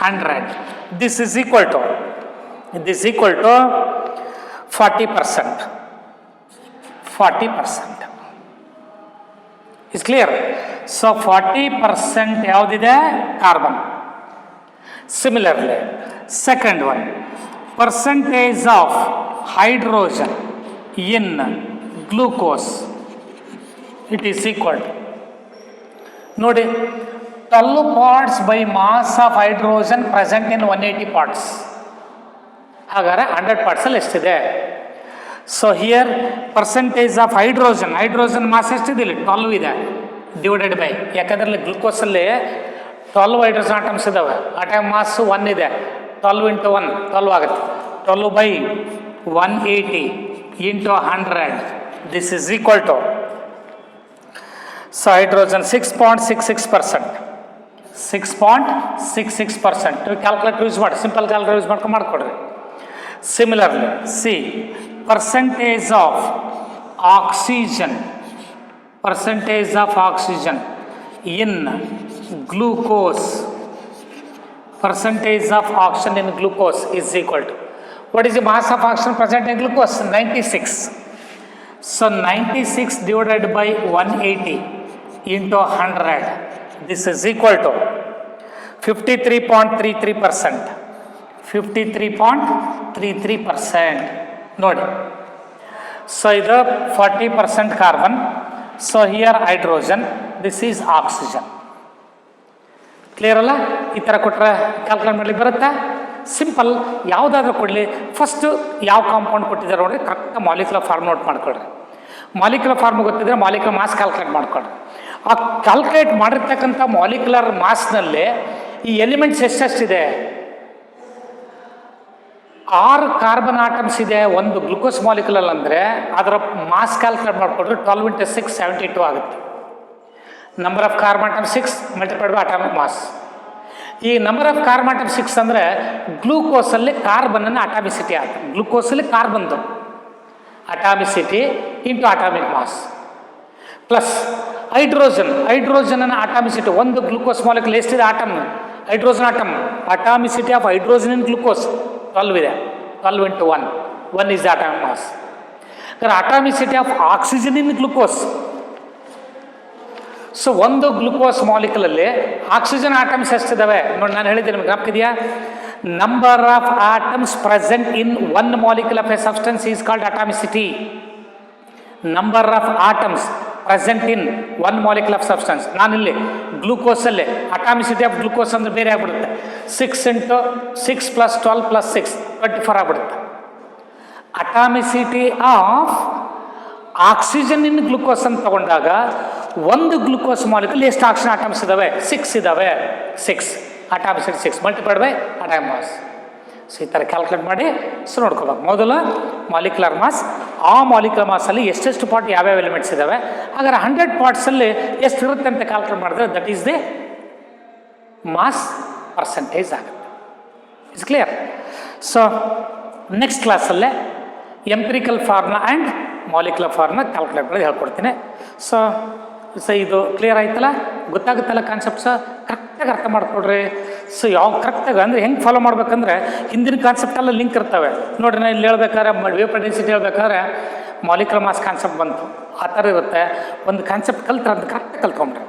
100. This is equal to 40%. Is clear? So 40% ಯಾವುದಿದೆ? Carbon. Similarly, second one, percentage of hydrogen in glucose, it is equal to, ನೋಡಿ, 12 parts by mass of hydrogen present in 180 parts. ಹಾಗಾದ್ರೆ 100 ಪಾರ್ಟ್ಸಲ್ಲಿ ಎಷ್ಟಿದೆ? So here percentage of hydrogen mass ಎಷ್ಟಿದೆ? ಇಲ್ಲಿ 12 ಇದೆ. ಡಿವೈಡೆಡ್ ಬೈ, ಯಾಕಂದ್ರೆ ಗ್ಲುಕೋಸಲ್ಲಿ 12 ಹೈಡ್ರೋಜನ್ ಆಟಮ್ಸ್ ಇದ್ದಾವೆ, ಅಟಾಮಿಕ್ ಮಾಸ್ 1 ಇದೆ, 12 ಇಂಟು 1 12 ಆಗುತ್ತೆ, 12 by 180 into 100, this is equal to, so hydrogen 6.66%, 6.66%. Calculator use ಮಾಡಿ, ಸಿಂಪಲ್ ಕ್ಯಾಲ್ಕುಲೇಟರ್ ಯೂಸ್ ಮಾಡ್ಕೊಂಡು ಮಾಡಿಕೊಡ್ರಿ. ಸಿಮಿಲರ್ಲಿ ಸಿ percentage of oxygen in glucose, percentage of oxygen in glucose is equal to, what is the mass of oxygen present in glucose? 96. So 96 divided by 180 into 100, this is equal to 53.33%, 53.33%. ನೋಡಿ, ಸೊ ಇದು 40% carbon, so here hydrogen, this is oxygen. Clear ಅಲ್ಲ? ಈ ಥರ ಕೊಟ್ಟರೆ ಕ್ಯಾಲ್ಕುಲೇಟ್ ಮಾಡಲಿಕ್ಕೆ ಬರುತ್ತಾ? ಸಿಂಪಲ್, ಯಾವುದಾದ್ರೂ ಕೊಡಲಿ, ಫಸ್ಟು ಯಾವ ಕಾಂಪೌಂಡ್ ಕೊಟ್ಟಿದ್ದಾರೆ ನೋಡಿರಿ, ಕರೆಕ್ಟಾಗಿ ಮಾಲಿಕ್ಯುಲರ್ ಫಾರ್ಮ್ ನೋಟ್ ಮಾಡ್ಕೊಳ್ರಿ. ಮಾಲಿಕ್ಯುಲರ್ ಫಾರ್ಮ್ ಗೊತ್ತಿದ್ರೆ ಮಾಲಿಕ್ಯುಲರ್ ಮಾಸ್ ಕ್ಯಾಲ್ಕುಲೇಟ್ ಮಾಡ್ಕೊಳ್ರಿ. ಆ ಕ್ಯಾಲ್ಕುಲೇಟ್ ಮಾಡಿರ್ತಕ್ಕಂಥ ಮಾಲಿಕ್ಯುಲರ್ ಮಾಸ್ನಲ್ಲಿ ಈ ಎಲಿಮೆಂಟ್ಸ್ ಎಷ್ಟೆಷ್ಟಿದೆ? 6 ಕಾರ್ಬನ್ ಆಟಮ್ಸ್ ಇದೆ ಒಂದು ಗ್ಲುಕೋಸ್ ಮಾಲಿಕ್ಯುಲರ್ ಅಂದರೆ ಅದರ ಮಾಸ್ ಕ್ಯಾಲ್ಕುಲೇಟ್ ಮಾಡಿಕೊಟ್ರೆ 12 ಇಂಟು 6 72 ಆಗುತ್ತೆ. Number of carbon atom 6 multiplied by atomic mass. ಈ ನಂಬರ್ ಆಫ್ ಕಾರ್ಬನ್ ಆಟಮ್ 6 ಅಂದರೆ ಗ್ಲೂಕೋಸಲ್ಲಿ ಕಾರ್ಬನ್ನ ಅಟಾಮಿಸಿಟಿ ಆಗುತ್ತೆ. ಗ್ಲೂಕೋಸಲ್ಲಿ ಕಾರ್ಬನ್ದು atomicity into atomic mass plus ಹೈಡ್ರೋಜನ್ನ ಅಟಾಮಿಸಿಟಿ, ಒಂದು ಗ್ಲೂಕೋಸ್ ಮಾಲಿಕ್ಯುಲ್ ಎಷ್ಟಿದೆ atom? Hydrogen atom, atomicity of hydrogen in glucose 12 ಇದೆ, 12 into 1 is the atomic mass. Atomicity of oxygen in glucose, so ಒಂದು ಗ್ಲುಕೋಸ್ ಮಾಲಿಕ್ಯುಲಲ್ಲಿ ಆಕ್ಸಿಜನ್ ಆಟಮ್ಸ್ ಎಷ್ಟಿದ್ದಾವೆ ನೋಡಿ, ನಾನು ಹೇಳಿದ್ದೀನಿ ನಿಮಗೆ ಜ್ಞಾಪಕಿದೆಯಾ? Number of atoms present in one molecule of a substance is called atomicity. Number of atoms present in one molecule of substance. ನಾನಿಲ್ಲಿ ಗ್ಲೂಕೋಸಲ್ಲಿ ಅಟಾಮಿಸಿಟಿ ಆಫ್ ಗ್ಲೂಕೋಸ್ ಅಂದರೆ ಬೇರೆ ಆಗ್ಬಿಡುತ್ತೆ, 6 ಇಂಟು 6 ಪ್ಲಸ್ 12 ಪ್ಲಸ್ 6 24 ಆಗ್ಬಿಡುತ್ತೆ. ಅಟಾಮಿಸಿಟಿ ಆಫ್ ಆಕ್ಸಿಜನ್ ಇನ್ ಗ್ಲೂಕೋಸ್ ಅಂತ ತಗೊಂಡಾಗ ಒಂದು ಗ್ಲೂಕೋಸ್ ಮಾಲಿಕ್ಯುಲ್ ಎಷ್ಟು ಆಕ್ಸಿಜನ್ ಆಟಮ್ಸ್ ಇದ್ದಾವೆ? 6 ಇದ್ದಾವೆ, 6 atomicity 6 multiplied by atomic mass. So ಈ ಥರ ಕ್ಯಾಲ್ಕುಲೇಟ್ ಮಾಡಿ ಸೊ ನೋಡ್ಕೋಬೇಕು. ಮೊದಲು ಮಾಲಿಕ್ಯುಲರ್ ಮಾಸ್, ಆ ಮಾಲಿಕ್ಯುಲರ್ ಮಾಸಲ್ಲಿ ಎಷ್ಟೆಷ್ಟು ಪಾರ್ಟ್ ಯಾವ್ಯಾವ ಎಲಿಮೆಂಟ್ಸ್ ಇದ್ದಾವೆ, ಹಾಗಾದ್ರೆ 100 ಪಾರ್ಟ್ಸಲ್ಲಿ ಎಷ್ಟು ಇರುತ್ತೆ ಅಂತ ಕ್ಯಾಲ್ಕುಲೇಟ್ ಮಾಡಿದ್ರೆ that is the mass percentage ಆಗುತ್ತೆ. It's clear? ಸೊ ನೆಕ್ಸ್ಟ್ ಕ್ಲಾಸಲ್ಲೇ ಎಂಪಿರಿಕಲ್ ಫಾರ್ಮ್ನ ಆ್ಯಂಡ್ ಮಾಲಿಕ್ಯುಲರ್ ಫಾರ್ಮ್ನ ಕ್ಯಾಲ್ಕುಲೇಟ್ ಮಾಡಿ ಹೇಳ್ಕೊಡ್ತೀನಿ. ಸೊ ಇದು ಕ್ಲಿಯರ್ ಆಯ್ತಲ್ಲ, ಗೊತ್ತಾಗುತ್ತಲ್ಲ ಕಾನ್ಸೆಪ್ಟ್ಸ್, ಕರೆಕ್ಟಾಗಿ ಅರ್ಥ ಮಾಡ್ಕೊಡ್ರಿ. ಸೊ ಯಾವ ಕರೆಕ್ಟಾಗಿ ಅಂದರೆ ಹೆಂಗೆ ಫಾಲೋ ಮಾಡ್ಬೇಕಂದ್ರೆ ಹಿಂದಿನ ಕಾನ್ಸೆಪ್ಟೆಲ್ಲ ಲಿಂಕ್ ಇರ್ತವೆ ನೋಡ್ರಿ. ನಾನು ಇಲ್ಲಿ ಹೇಳ್ಬೇಕಾದ್ರೆ ವೇಪರ್ ಡೆನ್ಸಿಟಿ ಹೇಳ್ಬೇಕಾದ್ರೆ ಮಾಲಿಕ್ಯುಲರ್ ಮಾಸ್ ಕಾನ್ಸೆಪ್ಟ್ ಬಂತು, ಆ ಥರ ಇರುತ್ತೆ. ಒಂದು ಕಾನ್ಸೆಪ್ಟ್ ಕಲ್ತ್ರೆ ಅಂತ ಕರೆಕ್ಟಾಗಿ ಕಲ್ತ್ಕೊಂಡ್ರೆ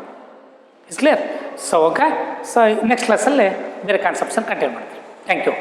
it's clear. So okay, so next ಕ್ಲಾಸಲ್ಲಿ ಬೇರೆ ಕಾನ್ಸೆಪ್ಟ್ಸನ್ನು ಕಂಟಿನ್ಯೂ ಮಾಡ್ತೀವಿ. Thank you.